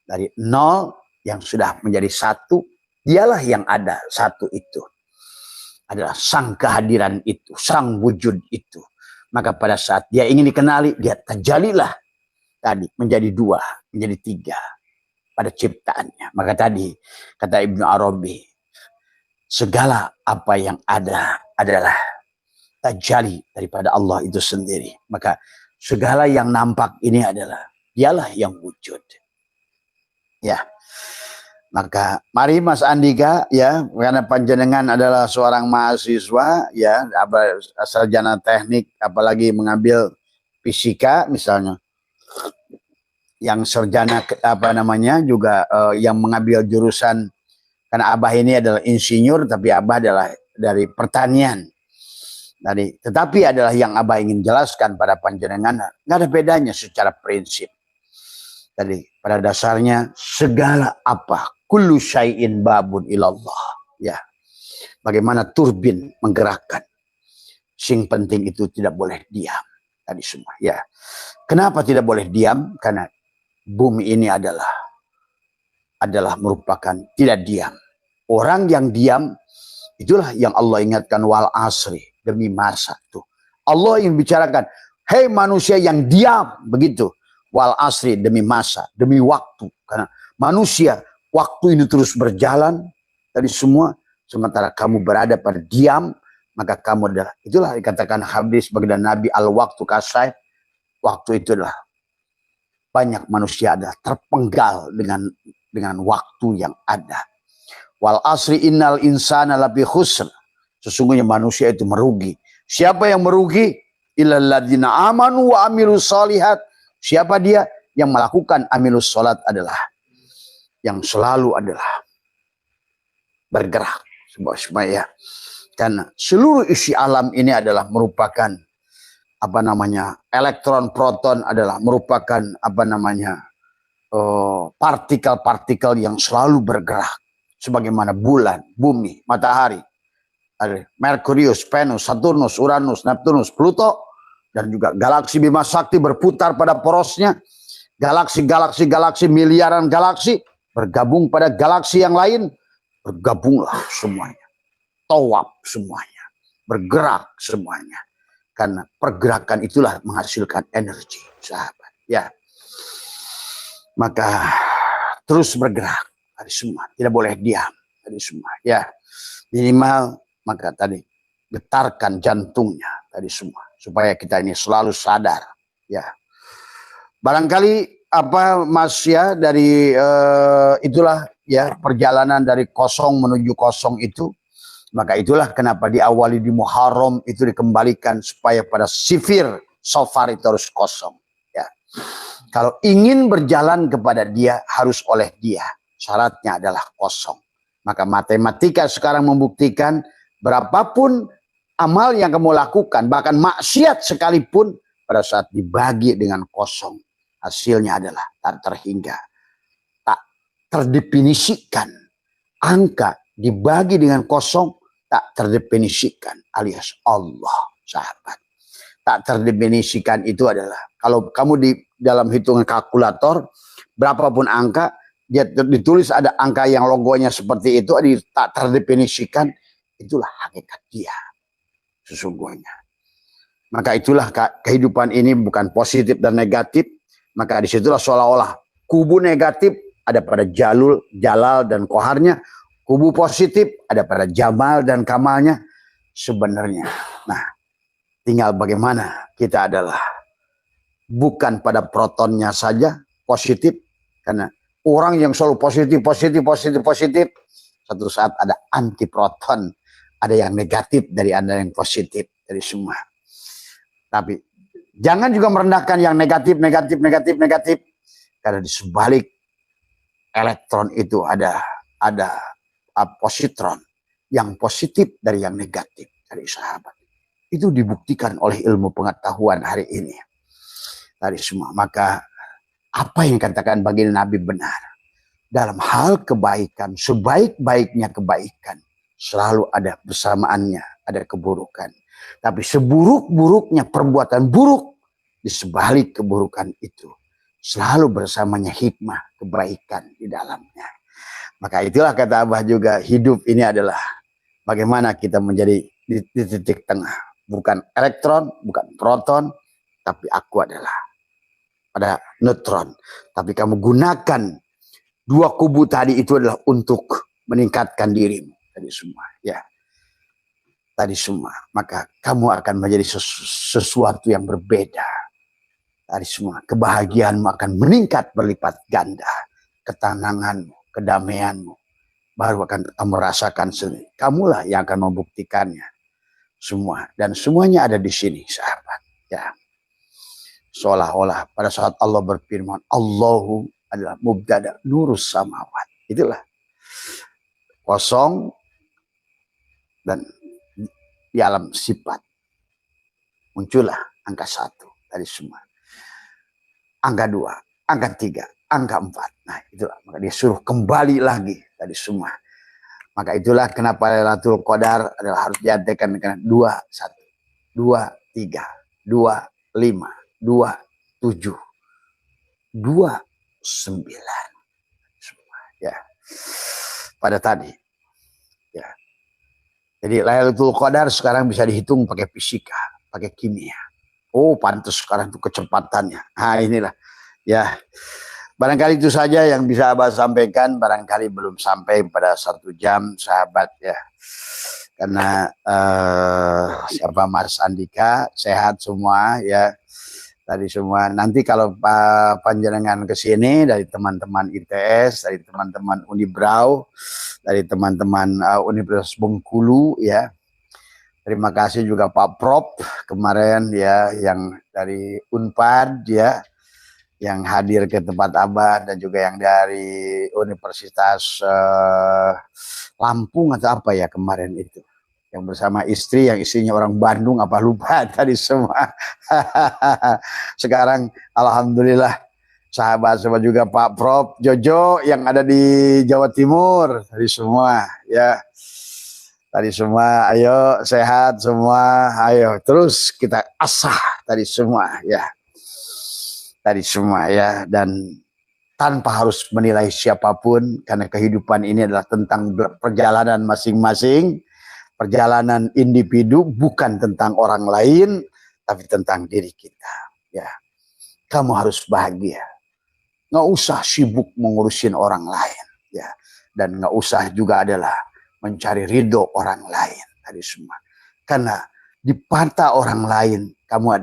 Dari nol yang sudah menjadi satu, dialah yang ada, satu itu. Adalah sang kehadiran itu, sang wujud itu. Maka pada saat dia ingin dikenali, dia terjadilah tadi menjadi dua, menjadi tiga pada ciptaannya. Maka tadi kata Ibnu Arabi, segala apa yang ada adalah terjadi daripada Allah itu sendiri. Maka segala yang nampak ini adalah dialah yang wujud. Ya. Maka mari Mas Andika ya, karena panjenengan adalah seorang mahasiswa ya, sarjana teknik, apalagi mengambil fisika misalnya, yang sarjana juga yang mengambil jurusan, karena Abah ini adalah insinyur tapi Abah adalah dari pertanian. Tetapi adalah yang Abah ingin jelaskan pada panjenengan, nggak ada bedanya secara prinsip. Tadi pada dasarnya segala apa, kullu syai'in babun ilallah. Ya. Bagaimana turbin menggerakkan. Sing penting itu tidak boleh diam. Tadi semua. Ya. Kenapa tidak boleh diam? Karena bumi ini adalah merupakan tidak diam. Orang yang diam, itulah yang Allah ingatkan wal asri, demi masa tuh. Allah yang bicarakan, hei manusia yang diam, begitu. Wal asri, demi masa, demi waktu. Karena manusia, waktu ini terus berjalan tadi semua, sementara kamu berada pada diam, maka kamu adalah, itulah dikatakan hadis baginda Nabi, al waktu kasai, waktu itu adalah banyak manusia adalah terpenggal dengan waktu yang ada. Wal asri innal insana lafi khusr, sesungguhnya manusia itu merugi. Siapa yang merugi? Illal ladzina amanu wa amilus shalihat. Siapa dia? Yang melakukan amilus sholat adalah yang selalu adalah bergerak. Supaya karena seluruh isi alam ini adalah merupakan elektron, proton adalah merupakan partikel-partikel yang selalu bergerak. Sebagaimana bulan, bumi, matahari, Merkurius, Venus, Saturnus, Uranus, Neptunus, Pluto, dan juga galaksi Bima Sakti berputar pada porosnya. Galaksi-galaksi miliaran galaksi bergabung pada galaksi yang lain. Bergabunglah semuanya. Tawab semuanya. Bergerak semuanya. Karena pergerakan itulah menghasilkan energi, sahabat. Ya. Maka terus bergerak. Tadi semua. Tidak boleh diam. Tadi semua. Ya. Minimal maka tadi getarkan jantungnya. Tadi semua. Supaya kita ini selalu sadar, ya. Barangkali Mas ya dari itulah ya perjalanan dari kosong menuju kosong itu, maka itulah kenapa diawali di Muharram itu dikembalikan supaya pada sifir sofar itu harus kosong, ya. Kalau ingin berjalan kepada dia harus oleh dia, syaratnya adalah kosong. Maka matematika sekarang membuktikan berapapun amal yang kamu lakukan, bahkan maksiat sekalipun, pada saat dibagi dengan kosong, hasilnya adalah tak terhingga, tak terdefinisikan. Angka dibagi dengan kosong, tak terdefinisikan, alias Allah, sahabat. Tak terdefinisikan itu adalah, kalau kamu di dalam hitungan kalkulator, berapapun angka, dia ditulis ada angka yang logonya seperti itu, tak terdefinisikan, itulah hakikat dia. Sesungguhnya. Maka itulah kehidupan ini bukan positif dan negatif. Maka disitulah seolah-olah kubu negatif ada pada Jalal dan Qoharnya. Kubu positif ada pada Jamal dan Kamalnya. Sebenarnya. Nah, tinggal bagaimana kita adalah bukan pada protonnya saja positif. Karena orang yang selalu positif. Satu saat ada anti proton. Ada yang negatif dari Anda yang positif dari semua. Tapi Jangan juga merendahkan yang negatif, negatif, negatif, negatif. Karena di sebalik elektron itu ada positron yang positif dari yang negatif dari sahabat. Itu dibuktikan oleh ilmu pengetahuan hari ini. Dari semua. Maka apa yang dikatakan baginda Nabi benar. Dalam hal kebaikan, sebaik-baiknya kebaikan, selalu ada bersamaannya, ada keburukan. Tapi seburuk-buruknya perbuatan buruk, di sebalik keburukan itu, selalu bersamanya hikmah, kebaikan di dalamnya. Maka itulah kata Abah juga, hidup ini adalah bagaimana kita menjadi di titik tengah. Bukan elektron, bukan proton, tapi aku adalah pada neutron. Tapi kamu gunakan dua kubu tadi itu adalah untuk meningkatkan dirimu. Tadi semua, ya. Tadi semua. Maka kamu akan menjadi sesuatu yang berbeda. Tadi semua. Kebahagiaanmu akan meningkat berlipat ganda. Ketenanganmu, kedamaianmu. Baru akan kamu rasakan sendiri. Kamulah yang akan membuktikannya. Semua. Dan semuanya ada di sini, sahabat. Ya. Seolah-olah pada saat Allah berfirman, Allahu adalah mubtada nurus samawat. Itulah. Kosong dan di alam sifat. Muncullah angka 1 dari semua. Angka 2, angka 3, angka 4. Nah itulah. Maka dia suruh kembali lagi dari semua. Maka itulah kenapa Lailatul Qadar adalah harus diadakan dengan 21, 23, 25, 27, 29. Semua, ya. Pada tadi. Ya. Jadi Lailatul Qadar sekarang bisa dihitung pakai fisika, pakai kimia. Oh, pantas sekarang itu kecepatannya. Nah, inilah. Ya. Barangkali itu saja yang bisa Abah sampaikan. Barangkali belum sampai pada 1 jam, sahabat, ya. Karena siapa Mas Andika sehat semua, ya. Tadi semua. Nanti kalau panjenengan ke sini dari teman-teman ITS, dari teman-teman Unibrau, dari teman-teman Universitas Bengkulu, ya. Terima kasih juga Pak Prof kemarin, ya, yang dari Unpad, ya, yang hadir ke tempat Abah, dan juga yang dari Universitas Lampung atau apa ya kemarin itu, yang bersama istri, yang istrinya orang Bandung apa lupa tadi semua. Sekarang alhamdulillah sahabat semua juga Pak Prof Jojo yang ada di Jawa Timur tadi semua, ya. Tadi semua, ayo sehat semua, ayo terus kita asah tadi semua, ya. Tadi semua, ya. Dan tanpa harus menilai siapapun, karena kehidupan ini adalah tentang perjalanan masing-masing, perjalanan individu, bukan tentang orang lain, tapi tentang diri kita, ya. Kamu harus bahagia, nggak usah sibuk mengurusin orang lain, ya. Dan nggak usah juga adalah mencari ridho orang lain tadi semua, karena di mata orang lain kamu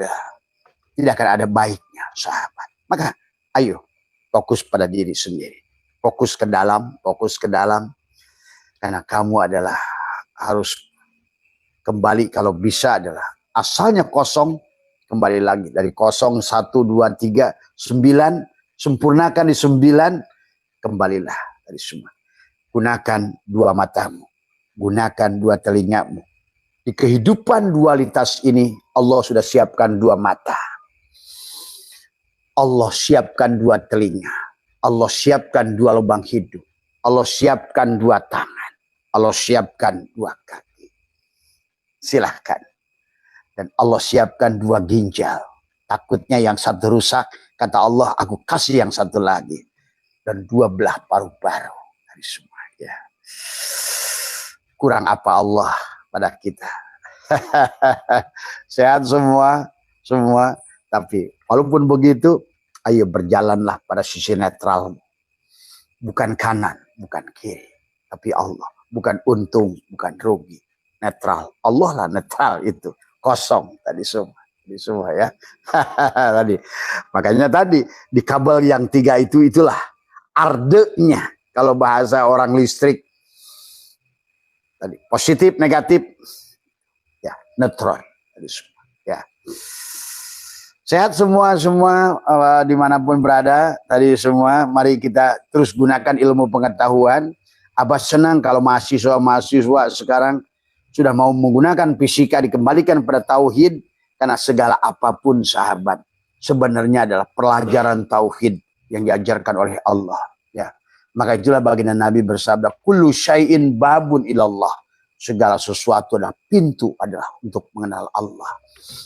tidak akan ada baiknya, sahabat. Maka ayo fokus pada diri sendiri, fokus ke dalam, karena kamu adalah harus kembali, kalau bisa adalah asalnya kosong, kembali lagi dari kosong, 1, 2, 3, 9, sempurnakan di 9, kembalilah dari semua. Gunakan 2 matamu, gunakan 2 telingamu. Di kehidupan dualitas ini Allah sudah siapkan 2 mata, Allah siapkan 2 telinga, Allah siapkan 2 lubang hidung, Allah siapkan 2 tangan, Allah siapkan 2 kaki. Silahkan. Dan Allah siapkan 2 ginjal. Takutnya yang satu rusak, kata Allah, aku kasih yang satu lagi. Dan 2 belah paru-paru dari semua, ya. Kurang apa Allah pada kita? Sehat semua. Tapi walaupun begitu, ayo berjalanlah pada sisi netral. Bukan kanan, bukan kiri, tapi Allah. Bukan untung, bukan rugi. Netral. Allah lah netral itu. Kosong tadi semua, ya. Tadi. Makanya tadi di kabel yang 3 itulah ardenya. Kalau bahasa orang listrik tadi positif, negatif, ya, neutron tadi semua, ya. Sehat semua dimanapun berada tadi semua. Mari kita terus gunakan ilmu pengetahuan. Abah senang kalau mahasiswa sekarang sudah mau menggunakan fisika dikembalikan pada tauhid, karena segala apapun sahabat sebenarnya adalah pelajaran tauhid yang diajarkan oleh Allah. Ya, maka itulah baginda Nabi bersabda, kullu syai'in babun ilallah. Segala sesuatu adalah pintu adalah untuk mengenal Allah.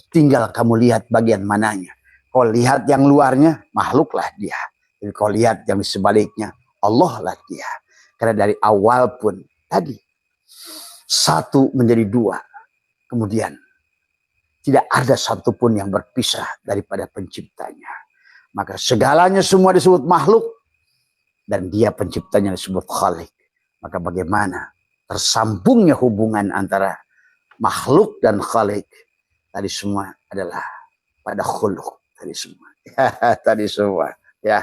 Tinggal kamu lihat bagian mananya. Kau lihat yang luarnya, makhluklah dia. Jadi kau lihat yang sebaliknya, Allah lah dia. Karena dari awal pun tadi, satu menjadi dua. Kemudian, tidak ada satupun yang berpisah daripada penciptanya. Maka segalanya semua disebut makhluk, dan dia penciptanya disebut khalik. Maka bagaimana tersambungnya hubungan antara makhluk dan khalik? Tadi semua adalah pada khuluq. Tadi semua. Tadi semua. Ya.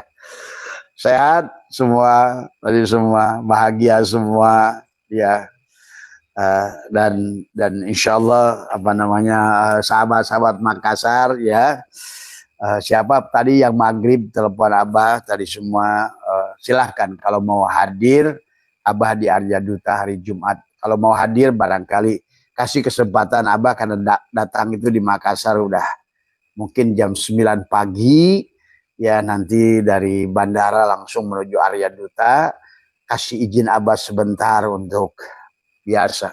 Sehat semua. Tadi semua. Bahagia semua. Ya. Dan insya Allah sahabat-sahabat Makassar ya. Siapa tadi yang maghrib telepon Abah tadi semua, silahkan kalau mau hadir Abah di Arya Duta hari Jumat. Kalau mau hadir barangkali kasih kesempatan Abah, karena datang itu di Makassar udah mungkin jam 9 pagi ya, nanti dari bandara langsung menuju Arya Duta. Kasih izin Abah sebentar untuk biasa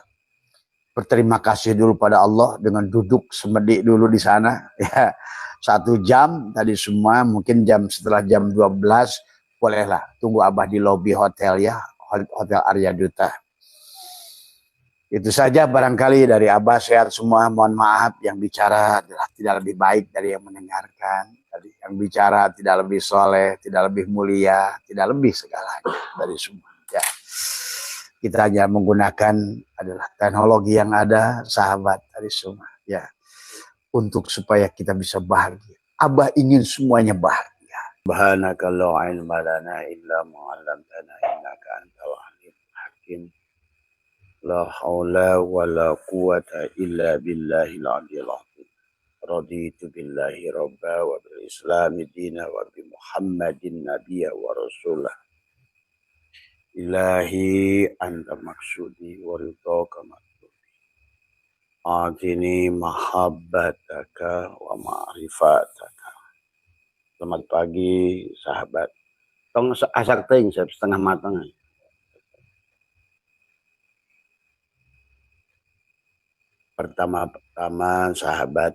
berterima kasih dulu pada Allah dengan duduk semedik dulu di sana ya, 1 jam tadi semua. Mungkin setelah jam 12 bolehlah tunggu Abah di lobi hotel ya, Hotel Arya Duta. Itu saja barangkali dari Abah. Sehat semua. Mohon maaf yang bicara adalah tidak lebih baik dari yang mendengarkan. Yang bicara tidak lebih soleh, tidak lebih mulia, tidak lebih segalanya dari semua. Ya. Kita hanya menggunakan adalah teknologi yang ada, sahabat dari semua. Ya. Untuk supaya kita bisa bahagia. Abah ingin semuanya bahagia. Subhanaka la ilma lana illa ma 'allamtana innaka antal alimul hakim. La haula wa la quwata illa billahil aliyil azim. Raditu billahi rabba wa bil islami dina wa bi Muhammadin nabiyya wa rasulah. Ilahi anta maksudi wa ridhaka matlubi. Atini mahabbataka wa ma'rifataka. Selamat pagi sahabat. Tong asak ting setengah matang. Pertama-tama sahabat,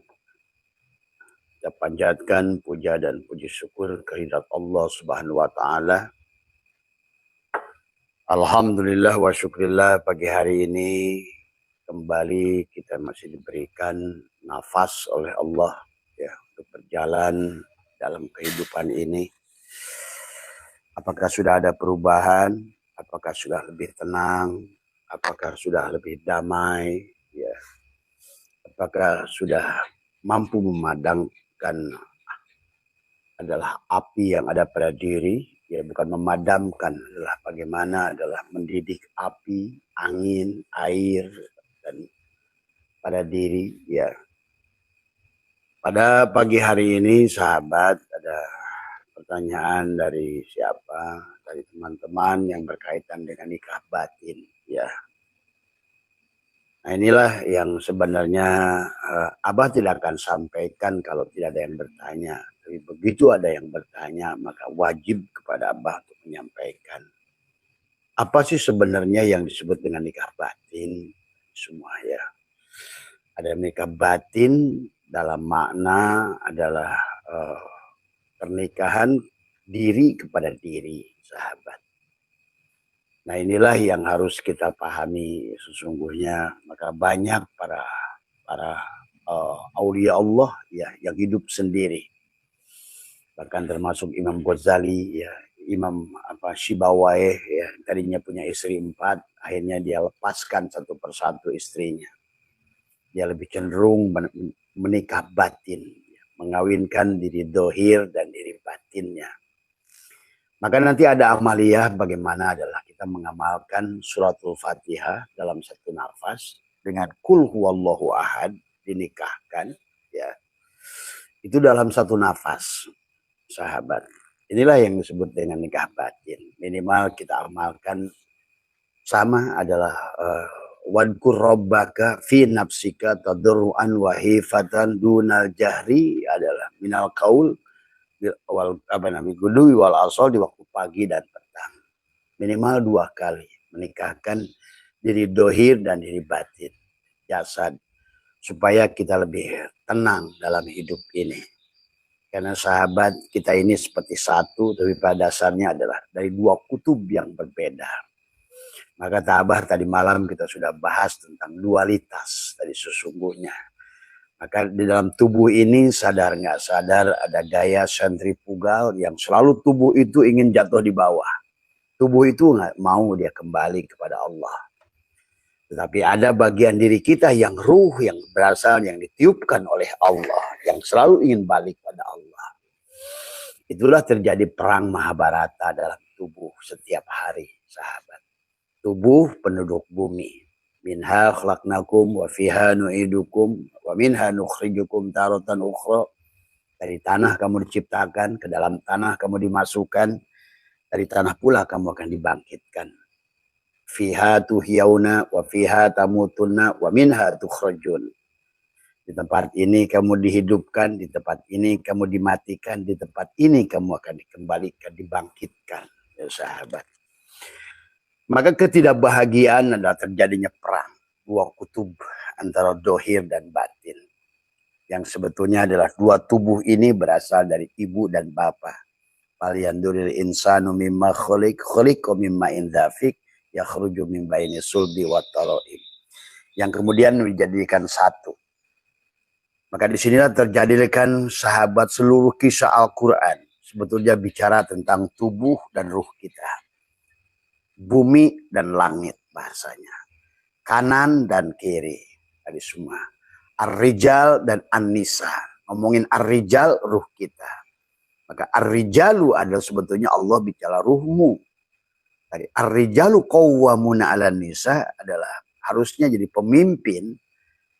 kita panjatkan puja dan puji syukur kehadirat Allah Subhanahu wa taala. Alhamdulillah wa syukrillah, pagi hari ini kembali kita masih diberikan nafas oleh Allah ya untuk berjalan dalam kehidupan ini. Apakah sudah ada perubahan? Apakah sudah lebih tenang? Apakah sudah lebih damai? Ya. Apakah sudah mampu memadamkan adalah api yang ada pada diri, ya bukan memadamkan, adalah bagaimana adalah mendidik api, angin, air dan pada diri ya. Pada pagi hari ini sahabat ada pertanyaan dari siapa? Dari teman-teman yang berkaitan dengan nikah batin ya. Nah inilah yang sebenarnya Abah tidak akan sampaikan kalau tidak ada yang bertanya. Tapi begitu ada yang bertanya, maka wajib kepada Abah untuk menyampaikan. Apa sih sebenarnya yang disebut dengan nikah batin? Semua ya. Ada nikah batin dalam makna adalah pernikahan diri kepada diri, sahabat. Nah inilah yang harus kita pahami sesungguhnya. Maka banyak para aulia Allah ya yang hidup sendiri. Bahkan termasuk Imam Ghazali ya, Imam Syibawayh ya, tadinya punya istri 4, akhirnya dia lepaskan satu persatu istrinya. Dia lebih cenderung menikah batin, ya, mengawinkan diri dohir dan diri batinnya. Maka nanti ada amaliyah bagaimana adalah kita mengamalkan suratul Fatihah dalam satu nafas dengan kul huwallahu ahad dinikahkan ya. itu dalam satu nafas, sahabat. Inilah yang disebut dengan nikah batin. Minimal kita amalkan sama adalah wadkur rabbaka fi nafsika tadarruan wa hifatan dunal jahri adalah minal qaul wal apa namanya gudui wal asal di waktu pagi dan petang. Minimal 2 kali menikahkan diri dohir dan diri batin, jasad, supaya kita lebih tenang dalam hidup ini. Karena sahabat kita ini seperti satu, tapi pada dasarnya adalah dari 2 kutub yang berbeda. Maka tabah tadi malam kita sudah bahas tentang dualitas tadi sesungguhnya. Maka di dalam tubuh ini sadar nggak sadar ada gaya sentrifugal yang selalu tubuh itu ingin jatuh di bawah. Tubuh itu nggak mau dia kembali kepada Allah. Tetapi ada bagian diri kita yang ruh yang berasal yang ditiupkan oleh Allah. Yang selalu ingin balik pada Allah. Itulah terjadi perang Mahabharata dalam tubuh setiap hari sahabat. Tubuh penduduk bumi. Minha khalaqnakum wa fiha nu'idukum wa minha nukhrijukum taratan ukhra. Dari tanah kamu diciptakan, ke dalam tanah kamu dimasukkan, dari tanah pula kamu akan dibangkitkan. Fiha tuhyauna wa fiha tamutunna wa minha tukhrajun. Di tempat ini kamu dihidupkan, di tempat ini kamu dimatikan, di tempat ini kamu akan dikembalikan, dibangkitkan, ya sahabat. Maka ketidakbahagiaan adalah terjadinya perang 2 kutub antara dohir dan batin. Yang sebetulnya adalah 2 tubuh ini berasal dari ibu dan bapa. Falyanzuril insanu mimma khuliqa mimma indafik yakhruju min baini sulbi wat taraib. Yang kemudian dijadikan satu. Maka disinilah terjadikan sahabat seluruh kisah Al-Quran. Sebetulnya bicara tentang tubuh dan ruh kita. Bumi dan langit bahasanya. Kanan dan kiri. Tadi semua. Ar-rijal dan an-nisa. Ngomongin ar-rijal ruh kita. Maka ar-rijalu adalah sebetulnya Allah bicara ruhmu. Tadi ar-rijalu qawwamuna 'alan nisa adalah harusnya jadi pemimpin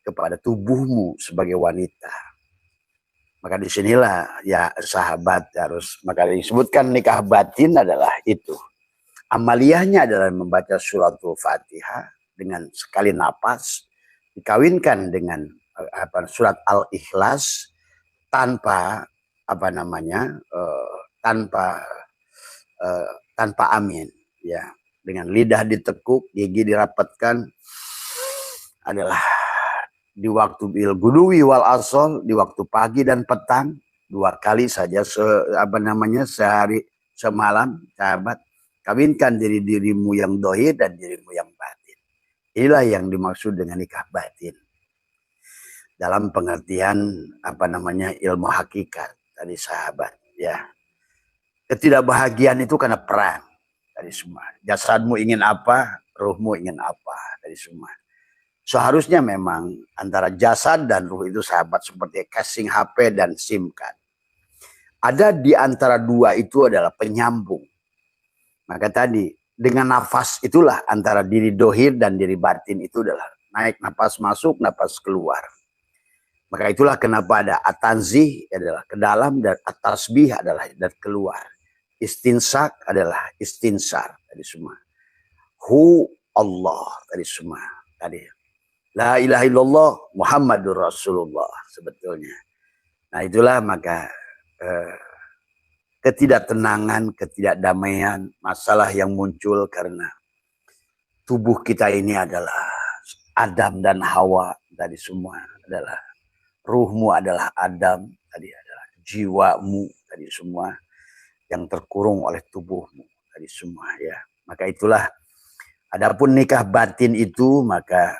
kepada tubuhmu sebagai wanita. Maka disinilah ya sahabat harus maka disebutkan nikah batin adalah itu. Amaliyahnya adalah membaca suratul Fatihah dengan sekali napas, dikawinkan dengan surat Al-Ikhlas tanpa tanpa amin, ya, dengan lidah ditekuk, gigi dirapatkan adalah di waktu bil guduwi wal asal, di waktu pagi dan petang 2 kali saja sehari semalam sahabat. Kawinkan dirimu yang dohir dan dirimu yang batin. Inilah yang dimaksud dengan nikah batin. Dalam pengertian ilmu hakikat tadi sahabat, ya. Ketidakbahagiaan itu karena perang tadi semua. Jasadmu ingin apa, ruhmu ingin apa tadi semua. Seharusnya memang antara jasad dan ruh itu sahabat seperti casing HP dan SIM card. Ada di antara 2 itu adalah penyambung. Maka tadi dengan nafas itulah antara diri dohir dan diri batin itu adalah naik nafas masuk, nafas keluar. Maka itulah kenapa ada atanzih adalah ke dalam dan atasbih adalah dari keluar. Istinsak adalah istinsar tadi semua. Hu Allah tadi semua tadi. La ilaha illallah Muhammadur Rasulullah sebetulnya. Nah itulah maka ketidaktenangan, ketidakdamaian, masalah yang muncul karena tubuh kita ini adalah Adam dan Hawa tadi semua adalah ruhmu adalah Adam tadi adalah jiwamu tadi semua yang terkurung oleh tubuhmu tadi semua ya. Maka itulah adapun nikah batin itu maka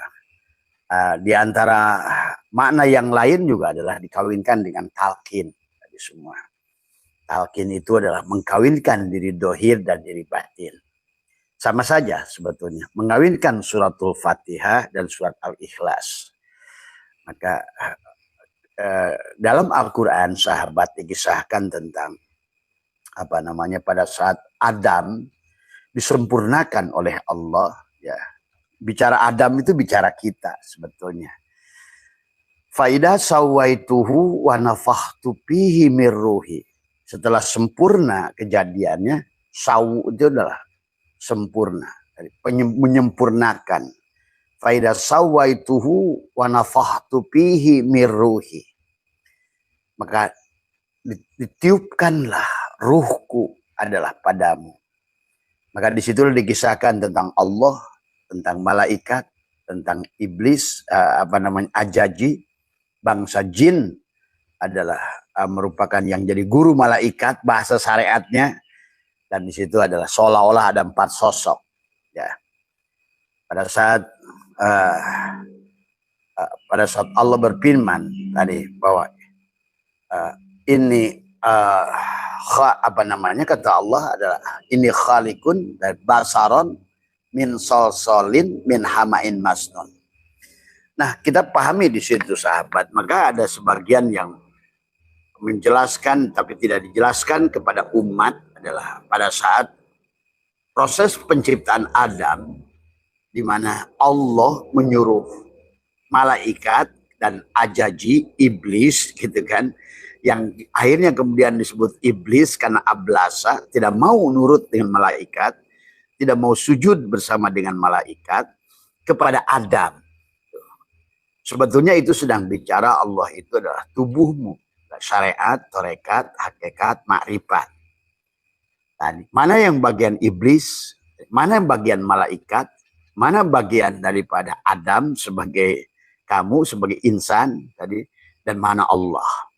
di antara makna yang lain juga adalah dikawinkan dengan talqin tadi semua. Talqin itu adalah mengkawinkan diri dohir dan diri batin. Sama saja sebetulnya. Mengawinkan suratul Fatihah dan surat Al-Ikhlas. Maka dalam Al-Quran sahabat dikisahkan tentang pada saat Adam disempurnakan oleh Allah. Ya. Bicara Adam itu bicara kita sebetulnya. Faida sawaituhu wa nafakhtu fihi mir ruhi. Setelah sempurna kejadiannya, sawu itu adalah sempurna, menyempurnakan. Faida sawaituhu wa nafakhtu fihi mir ruhi. Maka ditiupkanlah ruhku adalah padamu. Maka di situ dikisahkan tentang Allah, tentang malaikat, tentang iblis, ajaji, bangsa jin adalah merupakan yang jadi guru malaikat bahasa syariatnya, dan di situ adalah seolah-olah ada 4 sosok. Ya, pada saat Allah berfirman tadi bahwa ini kata Allah adalah ini khalikun dan basaron min solsolin min hamain masnun. Nah, kita pahami di situ sahabat, maka ada sebagian yang menjelaskan tapi tidak dijelaskan kepada umat adalah pada saat proses penciptaan Adam, di mana Allah menyuruh malaikat dan ajaji iblis gitu kan, yang akhirnya kemudian disebut iblis karena ablasa, tidak mau nurut dengan malaikat, tidak mau sujud bersama dengan malaikat kepada Adam. Sebetulnya itu sedang bicara Allah itu adalah tubuhmu, syariat, tarekat, hakikat, makrifat. Mana yang bagian iblis, mana yang bagian malaikat, mana bagian daripada Adam sebagai kamu, sebagai insan tadi, dan mana Allah.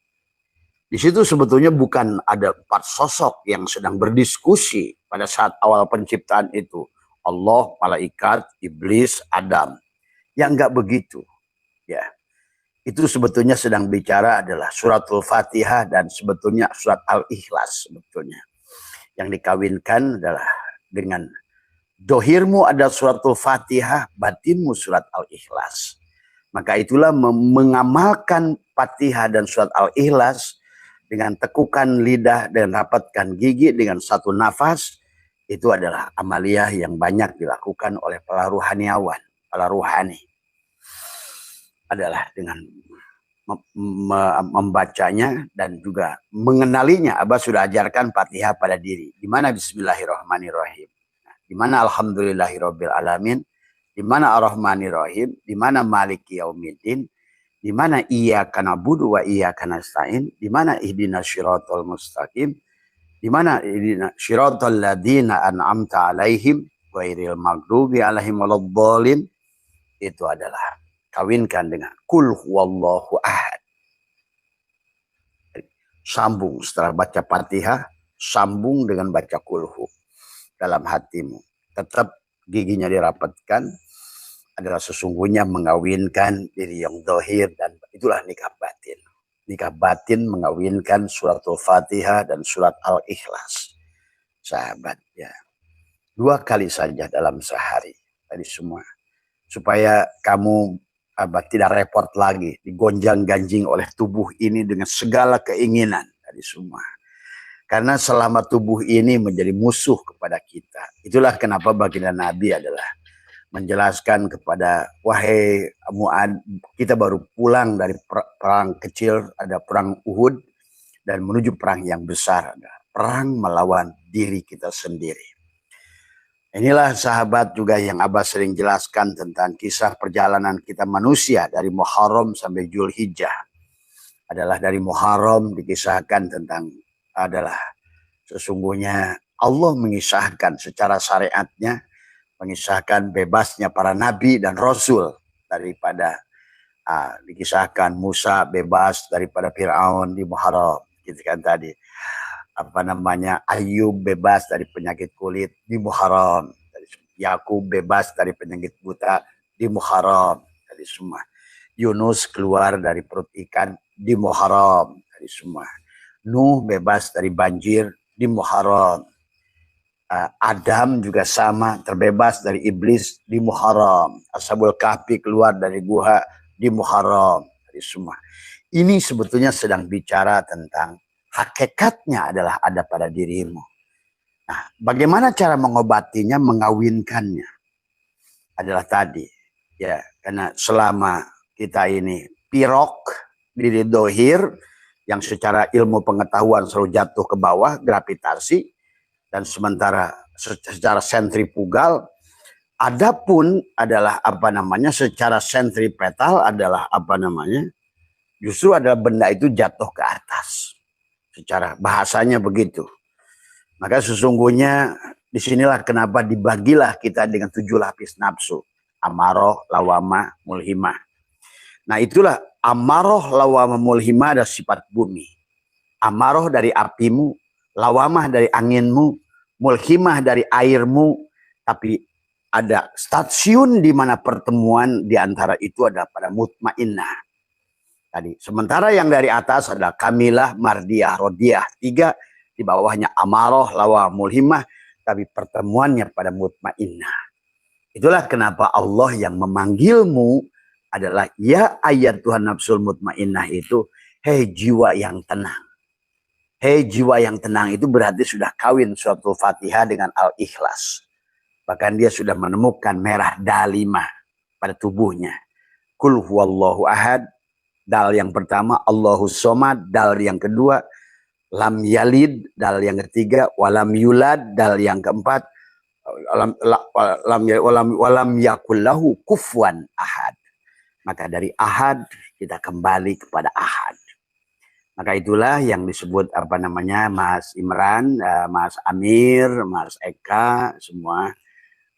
Di situ sebetulnya bukan ada 4 sosok yang sedang berdiskusi pada saat awal penciptaan itu. Allah, malaikat, iblis, Adam. Yang enggak begitu. Ya, itu sebetulnya sedang bicara adalah suratul Fatihah dan sebetulnya surat Al-Ikhlas sebetulnya. Yang dikawinkan adalah dengan dohirmu ada suratul Fatihah, batinmu surat Al-Ikhlas. Maka itulah mengamalkan Fatihah dan surat Al-Ikhlas dengan tekukan lidah dan rapatkan gigi dengan satu nafas, itu adalah amaliyah yang banyak dilakukan oleh para ruhaniawan, para ruhani. Adalah dengan membacanya dan juga mengenalinya. Abah sudah ajarkan Fatihah pada diri. Di mana Bismillahirrahmanirrahim, di mana Alhamdulillahirabbil alamin, di mana Ar-Rahmanirrahim, di mana Maliki Yaumiddin, di mana Iyyaka na'budu wa iyyaka nasta'in, di mana ihdinas syiratal mustaqim, di mana ihdinas syiratal ladzina an'amta 'alaihim ghairil maghdubi 'alaihim waladdallin. Itu adalah kawinkan dengan kul huwallahu ahad. Sambung setelah baca Fatihah, sambung dengan baca kulhu dalam hatimu. Tetap giginya dirapatkan, adalah sesungguhnya mengawinkan diri yang zahir, dan itulah nikah batin. Nikah batin mengawinkan suratul Fatihah dan surat Al-Ikhlas. Sahabat ya. 2 kali saja dalam sehari tadi semua. Supaya kamu tidak repot lagi digonjang-ganjing oleh tubuh ini dengan segala keinginan tadi semua. Karena selama tubuh ini menjadi musuh kepada kita. Itulah kenapa baginda Nabi adalah menjelaskan kepada wahai Mu'ad, kita baru pulang dari perang kecil, ada perang Uhud, dan menuju perang yang besar, ada perang melawan diri kita sendiri. Inilah sahabat juga yang Abah sering jelaskan tentang kisah perjalanan kita manusia dari Muharram sampai Zulhijjah. Adalah dari Muharram dikisahkan tentang adalah sesungguhnya Allah mengisahkan secara syariatnya, mengisahkan bebasnya para nabi dan rasul daripada dikisahkan Musa bebas daripada Fir'aun di Muharram, gitu kan tadi. Ayub bebas dari penyakit kulit di Muharram, Yakub bebas dari penyakit buta di Muharram, dari semua. Yunus keluar dari perut ikan di Muharram, dari semua. Nuh bebas dari banjir di Muharram. Adam juga sama, terbebas dari iblis di Muharram. Ashabul Kahfi keluar dari gua di Muharram, dari semua. Ini sebetulnya sedang bicara tentang hakikatnya adalah ada pada dirimu. Nah, bagaimana cara mengobatinya, mengawinkannya? Adalah tadi, ya, karena selama kita ini pirok, diri dohir, yang secara ilmu pengetahuan selalu jatuh ke bawah, gravitasi, dan sementara secara sentrifugal, adapun adalah apa namanya, secara sentripetal adalah apa namanya, justru adalah benda itu jatuh ke atas. Secara bahasanya begitu. Maka sesungguhnya disinilah kenapa dibagilah kita dengan 7 lapis nafsu. Amaroh, lawamah, mulhimah. Nah itulah amaroh, lawamah, mulhimah adalah sifat bumi. Amaroh dari apimu, lawamah dari anginmu, mulhimah dari airmu. Tapi ada stasiun di mana pertemuan di antara itu ada pada mutmainnah. Tadi. Sementara yang dari atas adalah kamilah, mardiyah, rodiyah. 3 di bawahnya amaroh, lawamah, mulhimah. Tapi pertemuannya pada mutmainnah. Itulah kenapa Allah yang memanggilmu adalah ya ayat Tuhan nafsul mutmainnah itu, hei jiwa yang tenang. Hei jiwa yang tenang itu berarti sudah kawin suatu Fatihah dengan Al-Ikhlas. Bahkan dia sudah menemukan merah dalimah pada tubuhnya. Kul huwallahu ahad, dal yang pertama, Allahus somad, dal yang kedua, lam yalid, dal yang ketiga, walam yulad, dal yang keempat, walam yakullahu kufuwan ahad. Maka dari ahad kita kembali kepada ahad. Maka itulah yang disebut apa namanya, Mas Imran, Mas Amir, Mas Eka, semua.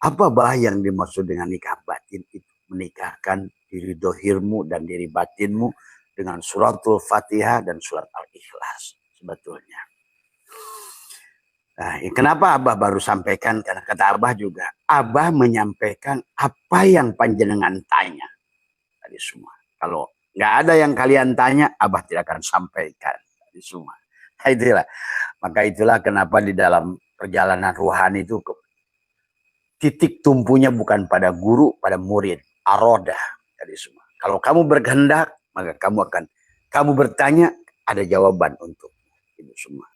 Apa bah yang dimaksud dengan nikah batin itu? Menikahkan diri dohirmu dan diri batinmu dengan suratul Fatihah dan surat Al-Ikhlas sebetulnya. Nah, kenapa Abah baru sampaikan? Karena kata Abah juga, Abah menyampaikan apa yang panjenengan tanya tadi semua. Kalau nggak ada yang kalian tanya, Abah tidak akan sampaikan tadi semua. Nah, itulah. Maka itulah kenapa di dalam perjalanan ruhani itu titik tumpunya bukan pada guru, pada murid. Arodah tadi semua. Kalau kamu berkehendak, maka kamu bertanya, ada jawaban untuk itu semua.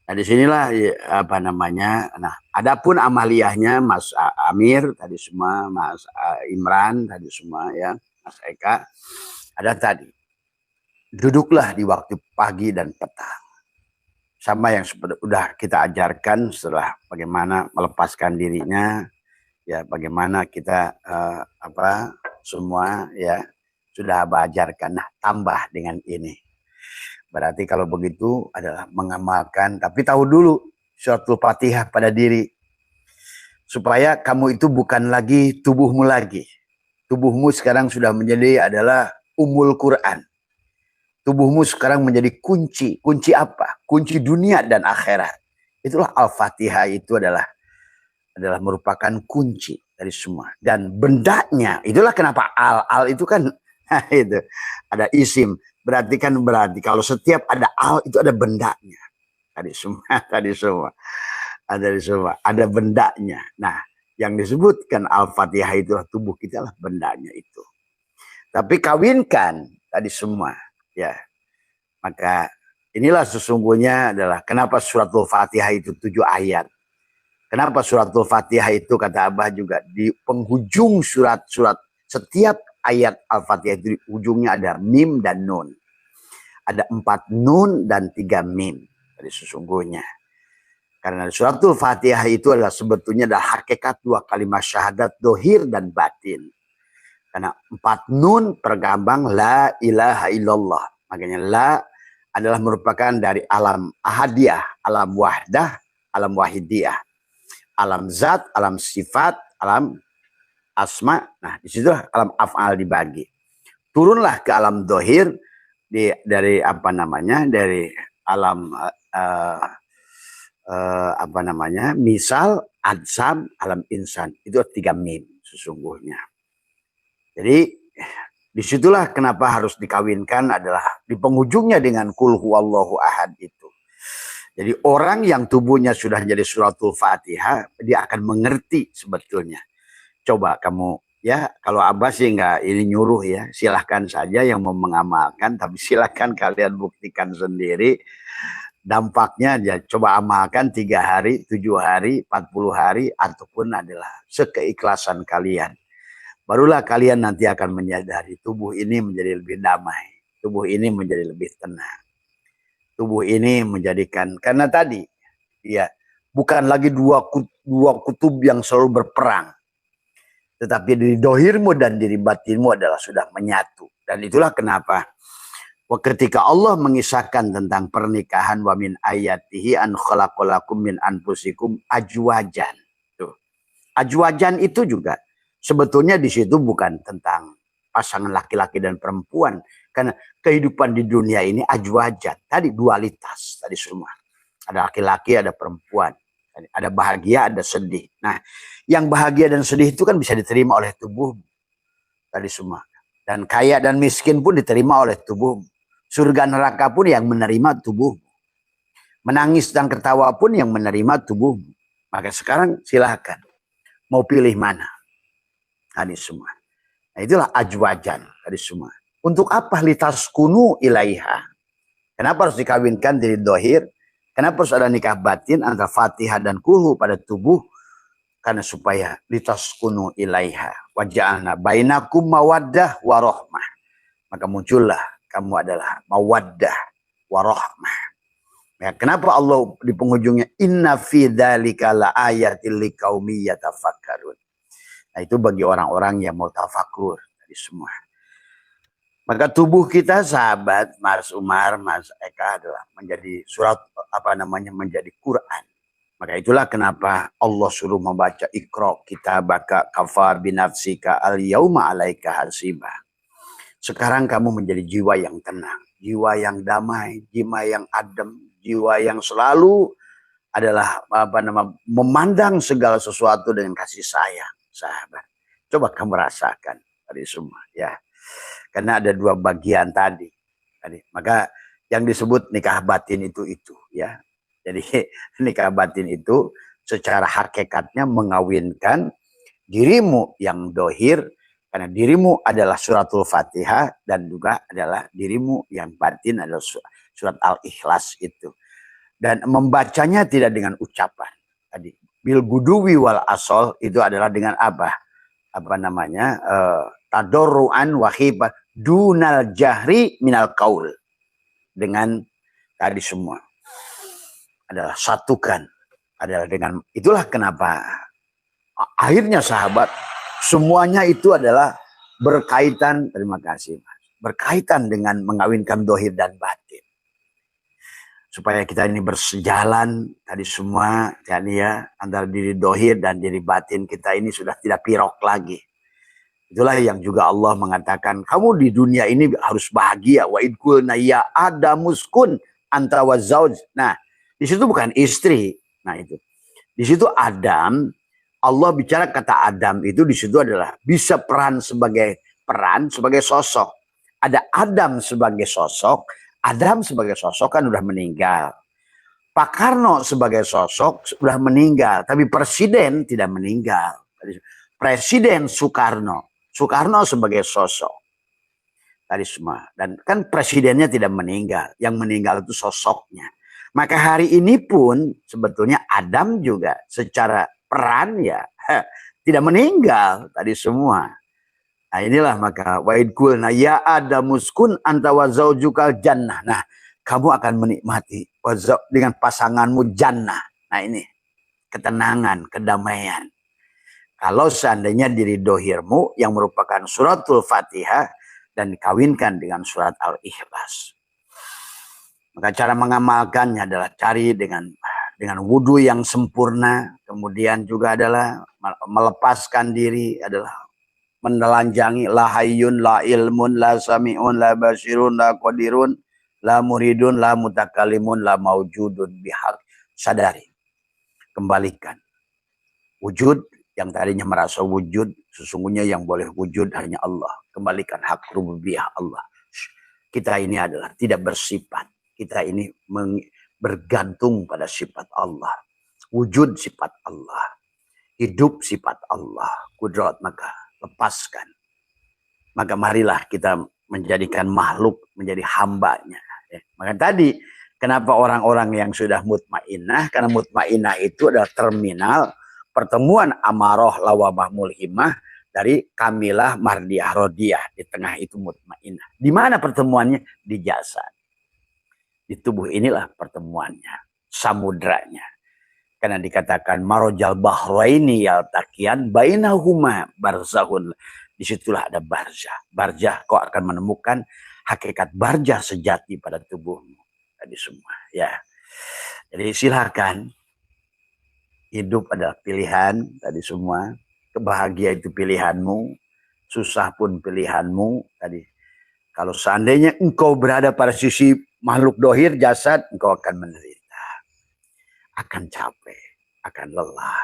Nah disinilah apa namanya. Nah adapun amaliyahnya Mas Amir tadi semua, Mas Imran tadi semua ya, Mas Eka ada tadi. Duduklah di waktu pagi dan petang. Sama yang sudah kita ajarkan setelah bagaimana melepaskan dirinya, ya bagaimana kita semua ya sudah ajarkan. Nah tambah dengan ini. Berarti kalau begitu adalah mengamalkan, tapi tahu dulu suatu Fatihah pada diri. Supaya kamu itu bukan lagi tubuhmu lagi. Tubuhmu sekarang sudah menjadi adalah Ummul Quran. Tubuhmu sekarang menjadi kunci. Kunci apa? Kunci dunia dan akhirat. Itulah Al-Fatihah itu adalah merupakan kunci dari semua. Dan bendanya, itulah kenapa al itu kan itu ada isim. Berarti kalau setiap ada al itu ada bendanya. Tadi semua ada bendanya. Nah, yang disebutkan Al-Fatihah itu tubuh kita lah bendanya itu. Tapi kawinkan tadi semua, ya. Maka inilah sesungguhnya adalah kenapa suratul Fatihah itu 7 ayat. Kenapa suratul Fatihah itu kata Abah juga di penghujung surat-surat setiap ayat Al-Fatihah itu di ujungnya ada mim dan nun. Ada 4 nun dan 3 mim. Jadi sesungguhnya. Karena suratul Fatihah itu adalah sebetulnya adalah hakikat 2 kalimat syahadat dohir dan batin. Karena 4 nun tergambang la ilaha illallah. Makanya la adalah merupakan dari alam ahadiyah, alam wahdah, alam wahidiyah. Alam zat, alam sifat, alam asma. Nah, di situ alam af'al dibagi. Turunlah ke alam dohir dari apa namanya? Dari alam apa namanya? Misal, adsam, alam insan. Itu 3 mim sesungguhnya. Jadi disitulah kenapa harus dikawinkan adalah di penghujungnya dengan kul huwallahu ahad itu. Jadi orang yang tubuhnya sudah jadi suratul Fatihah, dia akan mengerti sebetulnya. Coba kamu ya, kalau Abah sih nggak ini nyuruh ya, silahkan saja yang mau mengamalkan, tapi silahkan kalian buktikan sendiri. Dampaknya ya coba amalkan 3 hari, 7 hari, 40 hari, ataupun adalah sekeikhlasan kalian. barulah kalian nanti akan menyadari tubuh ini menjadi lebih damai, tubuh ini menjadi lebih tenang, tubuh ini menjadikan, karena tadi ya bukan lagi dua kutub yang selalu berperang, tetapi diri dohirmu dan diri batinmu adalah sudah menyatu. Dan itulah kenapa ketika Allah mengisahkan tentang pernikahan, wa min ayatihi an khalaqalakum min anfusikum ajwajan. Tuh. Ajwajan itu juga sebetulnya di situ bukan tentang pasangan laki-laki dan perempuan, karena kehidupan di dunia ini ajwajan. Tadi dualitas tadi semua. Ada laki-laki, ada perempuan. Ada bahagia, ada sedih. Nah, yang bahagia dan sedih itu kan bisa diterima oleh tubuh tadi semua. Dan kaya dan miskin pun diterima oleh tubuh. Surga neraka pun yang menerima tubuh. Menangis dan ketawa pun yang menerima tubuh. Maka sekarang silahkan. Mau pilih mana? Tadi semua. Nah, itulah ajwajan tadi semua. Untuk apa litaskunu ilaiha? Kenapa harus dikawinkan diri dohir? Kenapa harus ada nikah batin antara Fatihah dan kulhu pada tubuh? Karena supaya litaskunu ilaiha. Waja'alna bainakum mawaddah warohmah. Maka muncullah kamu adalah mawaddah warohmah. Ya, kenapa Allah di penghujungnya inna fi dzalika laayatil liqaumi yatafakkarun. Nah, itu bagi orang-orang yang mau tafakur tadi semua. Maka tubuh kita sahabat Mas Umar, Mas Eka adalah menjadi surat menjadi Quran. Maka itulah kenapa Allah suruh membaca Iqra kitabaka kafa binafsika al yauma alaika hasiba. Sekarang kamu menjadi jiwa yang tenang, jiwa yang damai, jiwa yang adem, jiwa yang selalu adalah memandang segala sesuatu dengan kasih sayang, sahabat. Coba kamu rasakan tadi semua ya. Karena ada dua bagian tadi. Maka yang disebut nikah batin itu ya. Jadi nikah batin itu secara hakikatnya mengawinkan dirimu yang dohir, karena dirimu adalah suratul Fatihah, dan juga adalah dirimu yang batin adalah surat Al-Ikhlas itu. Dan membacanya tidak dengan ucapan. Tadi bil guduwi wal asol itu adalah dengan apa? Tadorruan wahibah dunal jahri minal kaul. Dengan tadi semua adalah satukan, adalah dengan itulah kenapa akhirnya sahabat semuanya itu adalah berkaitan, terima kasih Mas, berkaitan dengan mengawinkan dohir dan batin, supaya kita ini bersejalan tadi semua ya, antara diri dohir dan diri batin kita ini sudah tidak pirok lagi. Itulah yang juga Allah mengatakan kamu di dunia ini harus bahagia. Wa idqulna ya adamuskun anta wa zauj. Nah, di situ bukan istri. Nah, itu. Di situ Adam, Allah bicara kata Adam itu di situ adalah bisa peran sebagai sosok. Ada Adam sebagai sosok. Adam sebagai sosok kan udah meninggal. Pak Karno sebagai sosok sudah meninggal, tapi presiden tidak meninggal. Presiden Soekarno sebagai sosok tadi semua, dan kan presidennya tidak meninggal, yang meninggal itu sosoknya. Maka hari ini pun sebetulnya Adam juga secara peran ya tidak meninggal tadi semua. Nah, inilah maka wa'idkulna ya adamuskun anta wa zaujukal jannah. Nah, kamu akan menikmati dengan pasanganmu jannah. Nah, ini ketenangan, kedamaian. Kalau seandainya diri dohirmu yang merupakan suratul Fatihah dan dikawinkan dengan surat Al-Ikhlas. Maka cara mengamalkannya adalah cari dengan wudhu yang sempurna. Kemudian juga adalah melepaskan diri, adalah menelanjangi la hayyun, la ilmun, la sami'un, la basirun, la qadirun, la muridun, la mutakalimun, la maujudun bihaq. Sadari. Kembalikan. Wujud yang tadinya merasa wujud, sesungguhnya yang boleh wujud hanya Allah. Kembalikan hak rububiyah Allah. Kita ini adalah tidak bersifat. Kita ini bergantung pada sifat Allah. Wujud sifat Allah. Hidup sifat Allah. Kudrat, maka lepaskan. Maka marilah kita menjadikan makhluk menjadi hambanya. Maka tadi, kenapa orang-orang yang sudah mutmainah? Karena mutmainah itu adalah terminal pertemuan amaroh lawamah mulhimah dari kamilah, mardiyah, rodiyah. Di tengah itu mutmainah. Di mana pertemuannya? Di jasad. Di tubuh inilah pertemuannya, samudranya. Karena dikatakan marojal bahraini yaltaqiyan bainahuma barzahun. Disitulah ada barzah. Barzah kau akan menemukan hakikat barzah sejati pada tubuhmu. Tadi semua ya. Jadi silakan, hidup adalah pilihan tadi semua. Kebahagiaan itu pilihanmu, susah pun pilihanmu tadi. Kalau seandainya engkau berada pada sisi makhluk dohir jasad, engkau akan menderita, akan capek, akan lelah,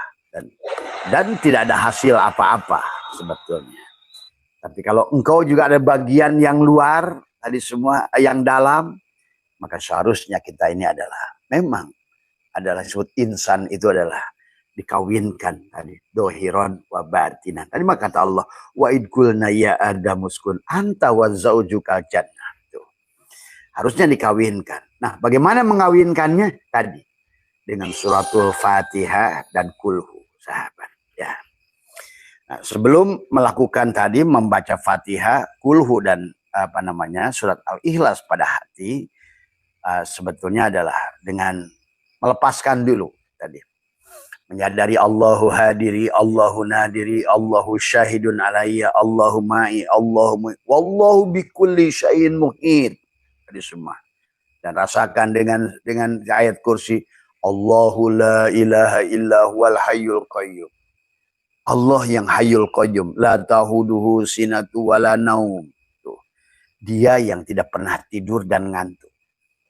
dan tidak ada hasil apa-apa sebetulnya. Tapi kalau engkau juga ada bagian yang luar tadi semua, yang dalam, maka seharusnya kita ini adalah memang adalah disebut insan itu adalah dikawinkan tadi dohiron wa batinan. Tadi maka kata Allah wa idkulna ya adamuskun anta wa zaujukal jannah. Tuh. Harusnya dikawinkan. Nah, bagaimana mengawinkannya? Tadi dengan suratul Fatihah dan kulhu, sahabat. Ya. Nah, sebelum melakukan tadi membaca Fatihah, kulhu dan surat Al-Ikhlas pada hati, sebetulnya adalah dengan melepaskan dulu tadi. Menyadari Allahu hadiri, Allahu nadiri, Allahu syahidun alayya, Allahu ma'i, Allahu wallahu bikulli syai'in muhit. Tadi semua. Dan rasakan dengan ayat kursi, Allahu la ilaha illa huwal hayyul qayyum. Allah yang hayyul qayyum, la tahuduhu sinatu wala naum. Tuh. Dia yang tidak pernah tidur dan ngantuk.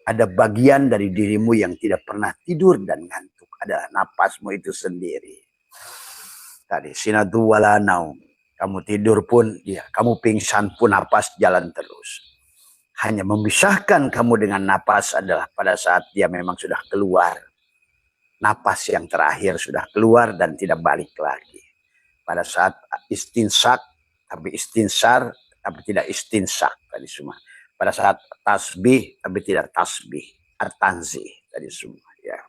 Ada bagian dari dirimu yang tidak pernah tidur dan ngantuk. Adalah napasmu itu sendiri. Tadi sinatu wala naum. Kamu tidur pun, ya, kamu pingsan pun napas jalan terus. Hanya memisahkan kamu dengan napas adalah pada saat dia memang sudah keluar. Napas yang terakhir sudah keluar dan tidak balik lagi. Pada saat istinsak, tapi istinsar, tapi tidak istinsak tadi semua. Pada saat tasbih, tapi tidak tasbih. At-tanzih tadi semua. Ya.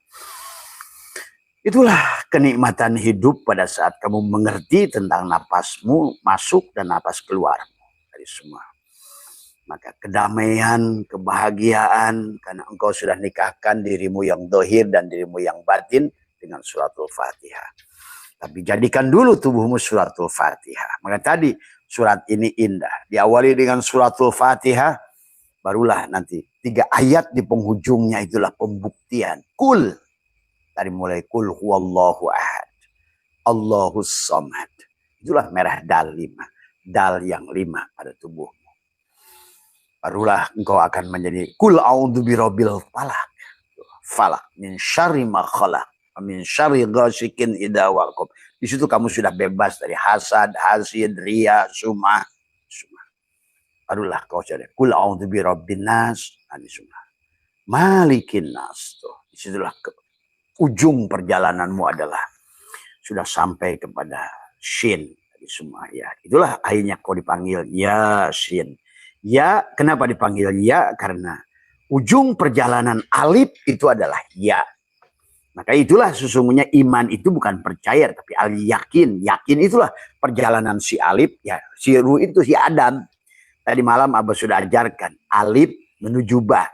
Itulah kenikmatan hidup pada saat kamu mengerti tentang napasmu masuk dan napas keluarmu dari semua. Maka kedamaian, kebahagiaan karena engkau sudah nikahkan dirimu yang dohir dan dirimu yang batin dengan suratul Fatihah. Tapi jadikan dulu tubuhmu suratul Fatihah. Maka tadi surat ini indah. Diawali dengan suratul Fatihah, barulah nanti 3 ayat di penghujungnya itulah pembuktian. Kul. Dari mulai kul huwallahu ahad, Allahus samad. Itulah merah dal 5. Dal yang 5 pada tubuhmu. Barulah engkau akan menjadi kul a'udzu birabbil falaq. Falaq min syarri ma khalaq, min syarri ghasikin idza waqab. Di situ kamu sudah bebas dari hasad, hasid, riya, sum'ah. Barulah kau jadi kul a'udzu birabbin nas, malikin nas. Di situlah ujung perjalananmu adalah sudah sampai kepada Shin tadi semua ya. Itulah akhirnya kau dipanggil ya Shin. Ya, kenapa dipanggil ya? Karena ujung perjalanan alif itu adalah ya. Maka itulah sesungguhnya iman itu bukan percaya tapi al-yakin. Yakin itulah perjalanan si alif ya. Si Ru itu si Adam. Tadi malam Abah sudah ajarkan alif menuju ba.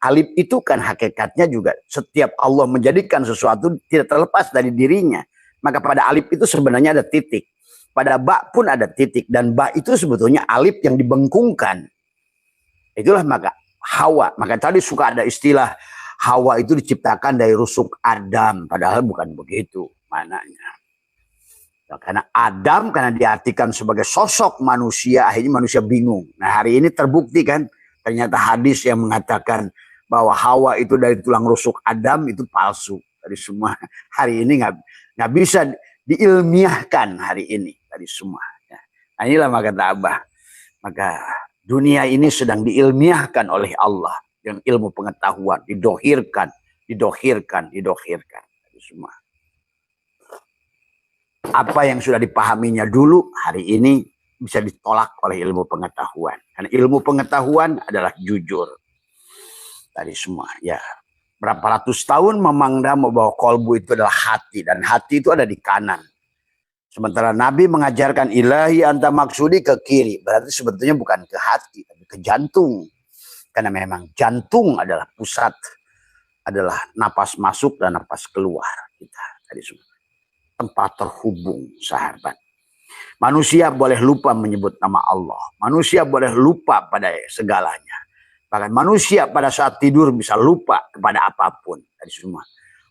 Alif itu kan hakikatnya juga setiap Allah menjadikan sesuatu tidak terlepas dari dirinya. Maka pada alif itu sebenarnya ada titik. Pada ba pun ada titik. Dan ba itu sebetulnya alif yang dibengkungkan. Itulah maka Hawa. Maka tadi suka ada istilah Hawa itu diciptakan dari rusuk Adam. Padahal bukan begitu mananya. Nah, karena Adam karena diartikan sebagai sosok manusia. Akhirnya manusia bingung. Nah hari ini terbukti kan. Ternyata hadis yang mengatakan bahwa Hawa itu dari tulang rusuk Adam itu palsu. Dari semua hari ini nggak bisa diilmiahkan hari ini dari semua. Nah, inilah maka Abah. Maka dunia ini sedang diilmiahkan oleh Allah dengan ilmu pengetahuan, didohirkan dari semua. Apa yang sudah dipahaminya dulu hari ini bisa ditolak oleh ilmu pengetahuan. Karena ilmu pengetahuan adalah jujur. Tadi semua ya. Berapa ratus tahun memandang bahwa kolbu itu adalah hati. Dan hati itu ada di kanan. Sementara Nabi mengajarkan ilahi anta maksudi ke kiri. Berarti sebetulnya bukan ke hati, tapi ke jantung. Karena memang jantung adalah pusat, adalah napas masuk dan napas keluar kita. Tadi tempat terhubung, sahabat. Manusia boleh lupa menyebut nama Allah. Manusia boleh lupa pada segalanya. Bahkan manusia pada saat tidur bisa lupa kepada apapun. Tadi semua.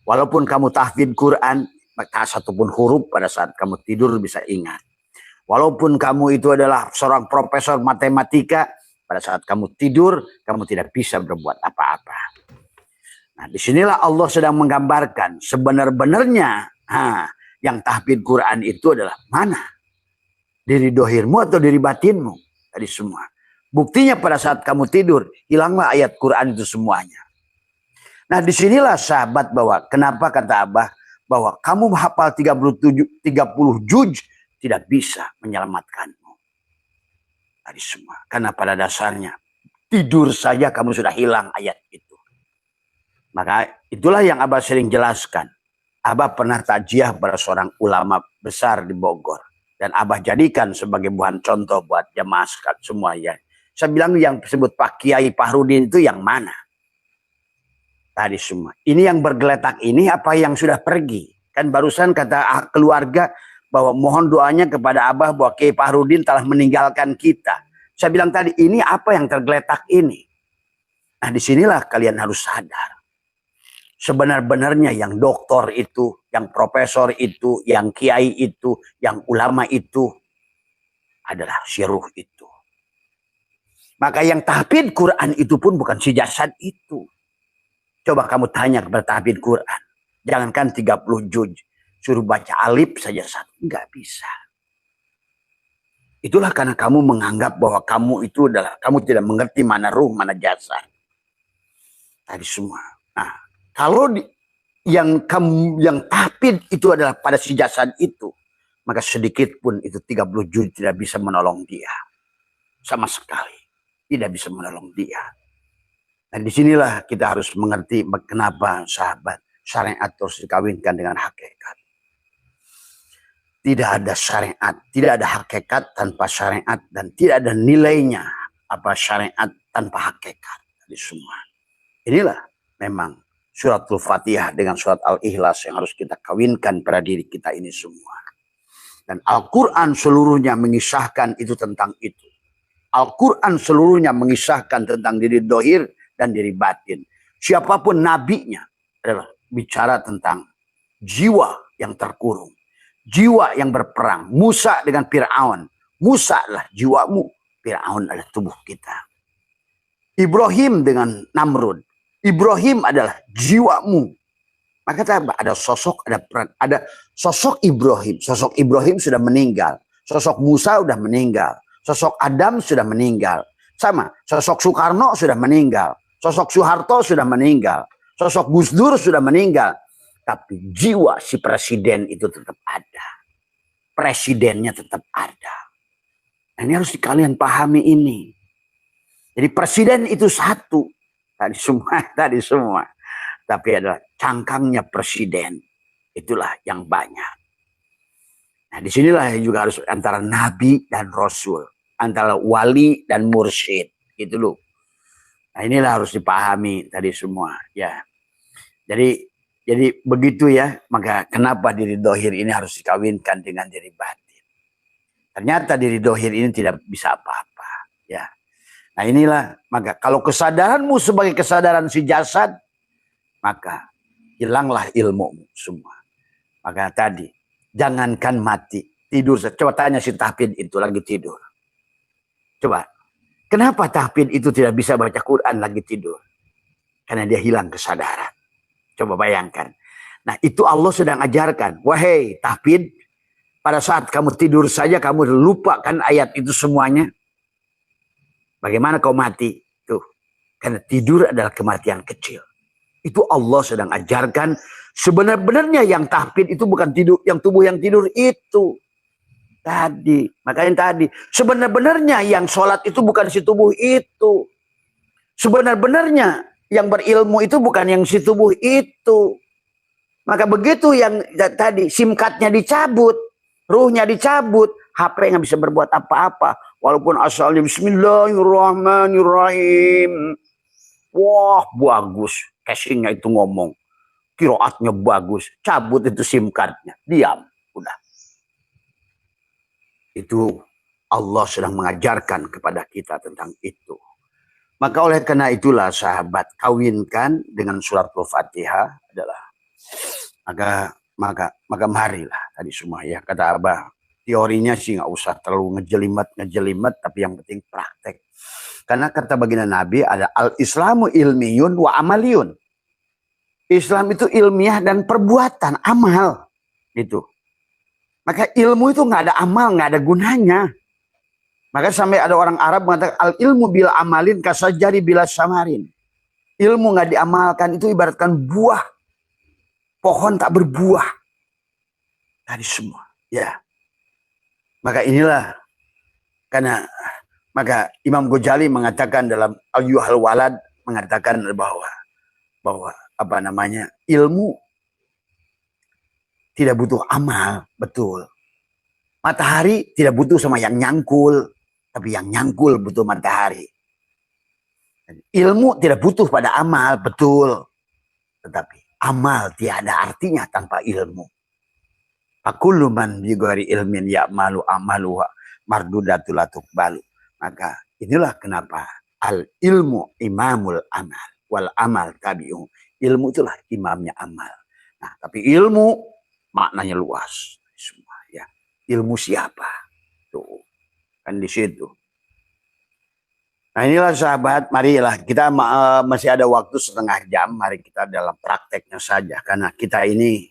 Walaupun kamu tahfidz Quran, maka satupun huruf pada saat kamu tidur bisa ingat. Walaupun kamu itu adalah seorang profesor matematika, pada saat kamu tidur, kamu tidak bisa berbuat apa-apa. Nah, disinilah Allah sedang menggambarkan sebenar-benarnya yang tahfidz Quran itu adalah mana? Diri dohirmu atau diri batinmu? Tadi semua. Buktinya pada saat kamu tidur, hilanglah ayat Quran itu semuanya. Nah, disinilah sahabat bahwa kenapa kata Abah, bahwa kamu hafal 30 juz tidak bisa menyelamatkanmu. Tadi semua. Karena pada dasarnya tidur saja kamu sudah hilang ayat itu. Maka itulah yang Abah sering jelaskan. Abah pernah takziah pada seorang ulama besar di Bogor. Dan Abah jadikan sebagai bahan contoh buat jamaah semua ya. Saya bilang yang disebut Pak Kiai Fahrudin itu yang mana? Tadi semua. Ini yang bergeletak ini apa yang sudah pergi? Kan barusan kata keluarga bahwa mohon doanya kepada Abah bahwa Kiai Fahrudin telah meninggalkan kita. Saya bilang tadi ini apa yang tergeletak ini? Nah disinilah kalian harus sadar. Sebenar-benarnya yang doktor itu, yang profesor itu, yang kiai itu, yang ulama itu adalah si ruh itu. Maka yang tahfidz Quran itu pun bukan si jasad itu. Coba kamu tanya kepada tahfidz Quran. Jangankan 30 juz. Suruh baca alif saja satu. Enggak bisa. Itulah karena kamu menganggap bahwa kamu itu adalah, kamu tidak mengerti mana ruh, mana jasad. Tadi semua. Nah, kalau yang tahfidz itu adalah pada si jasad itu, maka sedikit pun itu 30 juz tidak bisa menolong dia. Sama sekali. Tidak bisa menolong dia. Dan disinilah kita harus mengerti kenapa sahabat syariat terus dikawinkan dengan hakikat. Tidak ada syariat, tidak ada hakikat tanpa syariat dan tidak ada nilainya apa syariat tanpa hakikat. Jadi semua. Inilah memang suratul Fatihah dengan surat Al-Ikhlas yang harus kita kawinkan pada diri kita ini semua. Dan Al-Quran seluruhnya mengisahkan itu tentang itu. Al-Quran seluruhnya mengisahkan tentang diri dohir dan diri batin. Siapapun nabinya adalah bicara tentang jiwa yang terkurung. Jiwa yang berperang. Musa dengan Fir'aun. Musa adalah jiwamu. Fir'aun adalah tubuh kita. Ibrahim dengan Namrud. Ibrahim adalah jiwamu. Maka ada sosok, ada peran. Ada sosok Ibrahim. Sosok Ibrahim sudah meninggal. Sosok Musa sudah meninggal. Sosok Adam sudah meninggal. Sama. Sosok Soekarno sudah meninggal. Sosok Soeharto sudah meninggal. Sosok Gus Dur sudah meninggal. Tapi jiwa si presiden itu tetap ada. Presidennya tetap ada. Nah, ini harus kalian pahami ini. Jadi presiden itu satu. Tadi semua. Tapi adalah cangkangnya presiden. Itulah yang banyak. Nah, disinilah juga harus antara nabi dan rasul. Antara wali dan mursyid. Gitu loh. Nah, inilah harus dipahami tadi semua. Ya. Jadi begitu ya, maka kenapa diri dohir ini harus dikawinkan dengan diri batin. Ternyata diri dohir ini tidak bisa apa-apa. Ya. Nah inilah, maka kalau kesadaranmu sebagai kesadaran si jasad, maka hilanglah ilmumu semua. Maka tadi, jangankan mati, tidur. Coba tanya si tahfidz itu lagi tidur. Coba, kenapa tahfidz itu tidak bisa baca Quran lagi tidur? Karena dia hilang kesadaran. Coba bayangkan. Nah itu Allah sedang ajarkan. Wahai tahfidz, pada saat kamu tidur saja kamu lupakan ayat itu semuanya. Bagaimana kau mati? Tuh. Karena tidur adalah kematian kecil. Itu Allah sedang ajarkan. Sebenarnya yang tahfidz itu bukan tidur, yang tubuh yang tidur itu. Tadi. Makanya tadi. Sebenarnya yang sholat itu bukan si tubuh itu. Sebenarnya yang berilmu itu bukan yang si tubuh itu. Maka begitu yang tadi SIM cardnya dicabut. Ruhnya dicabut, HP nggak bisa berbuat apa-apa. Walaupun asalnya Bismillahirrahmanirrahim. Wah, bagus. Casingnya itu ngomong. Kiroatnya bagus. Cabut itu SIM cardnya. Diam. Udah. Itu Allah sedang mengajarkan kepada kita tentang itu. Maka oleh karena itulah sahabat, kawinkan dengan surat Al-Fatihah adalah maka marilah tadi semua ya, kata Abah. Teorinya sih nggak usah terlalu ngejelimet, tapi yang penting praktek. Karena kata baginda Nabi ada al-Islamu ilmiyun wa amaliyun. Islam itu ilmiah dan perbuatan, amal. Gitu. Maka ilmu itu nggak ada amal, nggak ada gunanya. Maka sampai ada orang Arab mengatakan al ilmu bil amalin kasajari bila samarin. Ilmu nggak diamalkan itu ibaratkan buah. Pohon tak berbuah. Tadi semua. Ya. Maka inilah. Karena maka Imam Ghazali mengatakan dalam Al-Yuhal Walad mengatakan bahwa apa namanya, ilmu tidak butuh amal, betul. Matahari tidak butuh sama yang nyangkul, tapi yang nyangkul butuh matahari. Ilmu tidak butuh pada amal, betul. Tetapi amal tiada artinya tanpa ilmu. Fakullu man bighairi ilmin ya'malu amaluha mardudatul balu. Maka inilah kenapa al ilmu imamul amal wal amal tabi'u. Ilmu itulah imamnya amal. Nah, tapi ilmu maknanya luas semua ya. Ilmu siapa? Tuh. Kan di situ. Nah, inilah sahabat, marilah kita masih ada waktu setengah jam, mari kita dalam prakteknya saja. Karena kita ini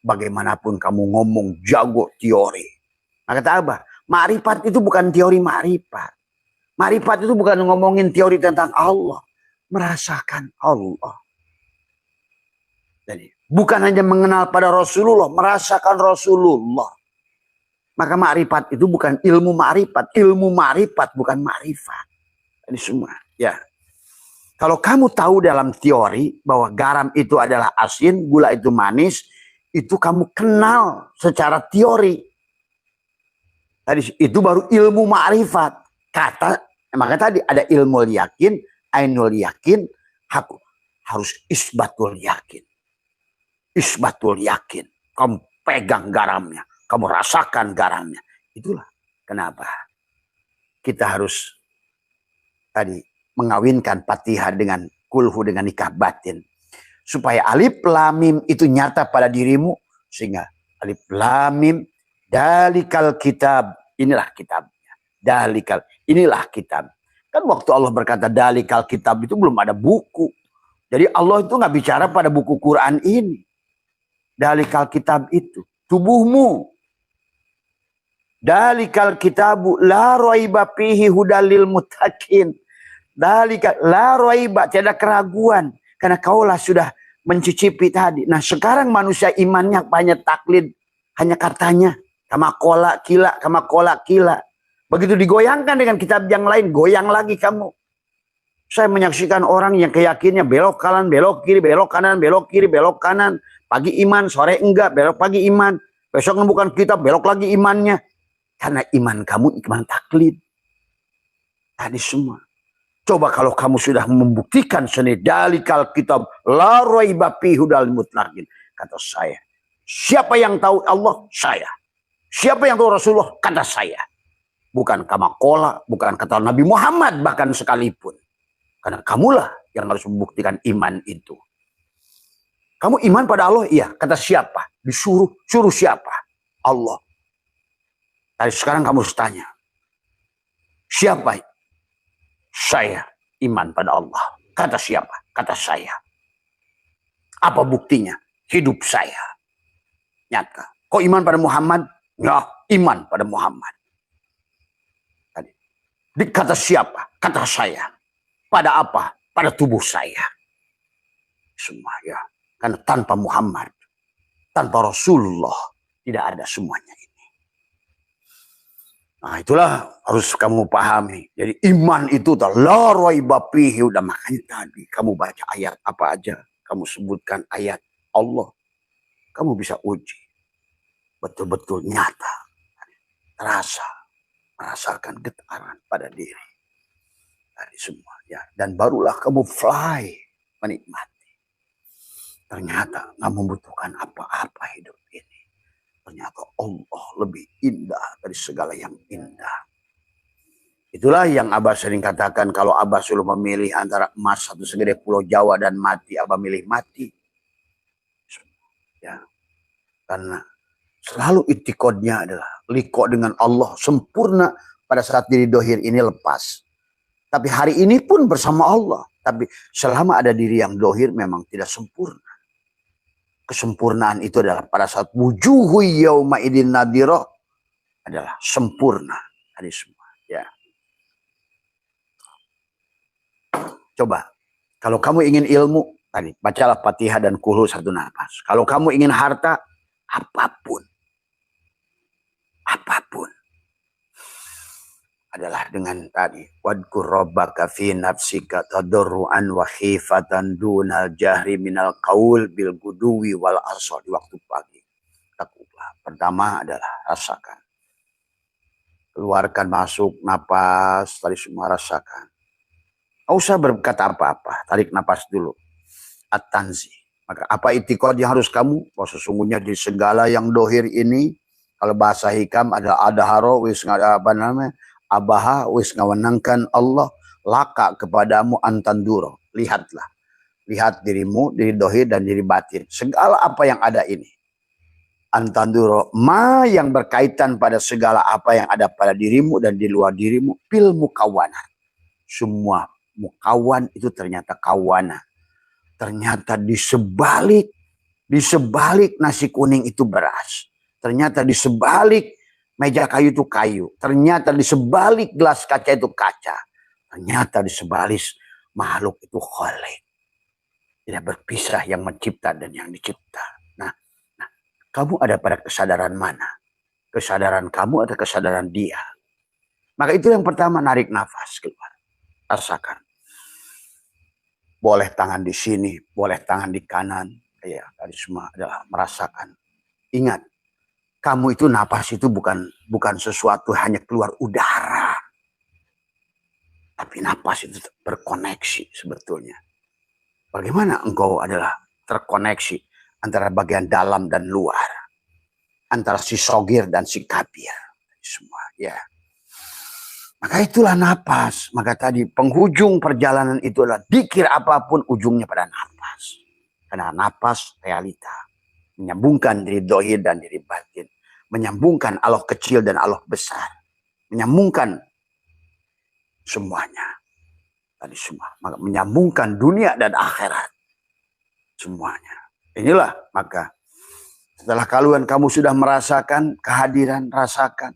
bagaimanapun kamu ngomong jago teori. Nah, kata Abah, ma'rifat itu bukan teori ma'rifat. Ma'rifat itu bukan ngomongin teori tentang Allah. Merasakan Allah. Jadi, bukan hanya mengenal pada Rasulullah, merasakan Rasulullah. Maka ma'rifat itu bukan ilmu ma'rifat. Ilmu ma'rifat bukan ma'rifat. Ini semua. Ya. Kalau kamu tahu dalam teori bahwa garam itu adalah asin, gula itu manis, itu kamu kenal secara teori. Tadi itu baru ilmu ma'rifat. Maka tadi ada ilmu yakin, ainul yakin, harus isbatul yakin. Isbatul yakin. Kamu pegang garamnya, kamu rasakan garamnya. Itulah kenapa kita harus tadi mengawinkan Fatihah dengan kulhu dengan nikah batin. Supaya alif lam mim itu nyata pada dirimu. Sehingga alif lam mim dalikal kitab. Inilah kitabnya. Dalikal. Inilah kitab. Kan waktu Allah berkata dalikal kitab itu belum ada buku. Jadi Allah itu nggak bicara pada buku Quran ini. Dalikal kitab itu. Tubuhmu. Dalikal kitabu la raiba fihi hudalil muttaqin. Dalika la raiba, tiada keraguan. Karena kaulah sudah mencicipi tadi. Nah sekarang manusia imannya banyak taklid. Hanya katanya. Kama kola kila, kama kola kila. Begitu digoyangkan dengan kitab yang lain, goyang lagi kamu. Saya menyaksikan orang yang keyakinannya belok kanan, belok kiri, belok kanan, belok kiri, belok kanan. Pagi iman, sore enggak, belok pagi iman. Besok bukan kitab, belok lagi imannya. Karena iman kamu iman taklid. Tadi semua. Coba kalau kamu sudah membuktikan seni dalikal kitab la raiba fihi hudal mutlaqin. Kata saya. Siapa yang tahu Allah? Saya. Siapa yang tahu Rasulullah? Kata saya. Bukan kamakola, bukan kata Nabi Muhammad bahkan sekalipun. Karena kamulah yang harus membuktikan iman itu. Kamu iman pada Allah? Iya. Kata siapa? Suruh siapa? Allah. Tadi sekarang kamu harus tanya. Siapa? Saya iman pada Allah. Kata siapa? Kata saya. Apa buktinya? Hidup saya. Nyata. Kok iman pada Muhammad? Ya, iman pada Muhammad. Tadi. Kata siapa? Kata saya. Pada apa? Pada tubuh saya. Semua ya. Karena tanpa Muhammad, tanpa Rasulullah, tidak ada semuanya ini. Nah itulah harus kamu pahami. Jadi iman itu la raiba fihi. Udah makanya tadi kamu baca ayat apa aja. Kamu sebutkan ayat Allah. Kamu bisa uji. betul-betul nyata, terasa, merasakan getaran pada diri tadi semua ya, dan barulah kamu fly menikmati. Ternyata nggak membutuhkan apa-apa hidup ini. Ternyata Allah lebih indah dari segala yang indah. Itulah yang Abah sering katakan, kalau Abah suruh memilih antara emas satu segede Pulau Jawa dan mati, Abah milih mati. Ya, karena selalu itikodnya adalah liko dengan Allah sempurna pada saat diri dohir ini lepas. Tapi hari ini pun bersama Allah. Tapi selama ada diri yang dohir memang tidak sempurna. Kesempurnaan itu adalah pada saat wujuhu yauma idin nadiroh adalah sempurna. Hari semua. Ya. Coba, kalau kamu ingin ilmu, tadi bacalah Fatihah dan Kulhu satu nafas. Kalau kamu ingin harta, apapun adalah dengan tadi wadkur rabbaka fi nafsika tadarruan wa khifatan dunal jahri minal qaul bil guduwi wal asal di waktu pagi. Pertama adalah rasakan. Keluarkan masuk napas, tadi semua rasakan. Nggak usah berkata apa-apa, tarik napas dulu. At-tanzi. Maka apa itikad yang harus kamu? Bahwa sesungguhnya di segala yang dohir ini, kalau bahasa hikam ada adharo, wis apa namanya, abaha, wis ngawenangkan Allah, laka kepadamu antanduro. Lihatlah. Lihat dirimu, diri dohir dan diri batin. Segala apa yang ada ini. Antanduro, ma yang berkaitan pada segala apa yang ada pada dirimu dan di luar dirimu, pil mukawana. Semua mukawan itu ternyata kawana. Ternyata di sebalik nasi kuning itu beras. Ternyata di sebalik meja kayu itu kayu. Ternyata di sebalik gelas kaca itu kaca. Ternyata di sebalik makhluk itu khalik. Tidak berpisah yang mencipta dan yang dicipta. Nah, kamu ada pada kesadaran mana? Kesadaran kamu atau kesadaran dia? Maka itu yang pertama, narik nafas keluar. Rasakan. Boleh tangan di sini, boleh tangan di kanan. Ya, tadi semua adalah merasakan. Ingat, kamu itu napas itu bukan sesuatu hanya keluar udara. Tapi napas itu berkoneksi sebetulnya. Bagaimana engkau adalah terkoneksi antara bagian dalam dan luar. Antara si sogir dan si kabir. Semua, ya. Maka itulah napas. Maka tadi penghujung perjalanan itu adalah dikir apapun ujungnya pada napas. Karena napas realita. Menyambungkan diri dohir dan diri batin. Menyambungkan Allah kecil dan Allah besar. Menyambungkan semuanya. Tadi semua. Maka menyambungkan dunia dan akhirat. Semuanya. Inilah maka. Setelah kamu sudah merasakan kehadiran, rasakan.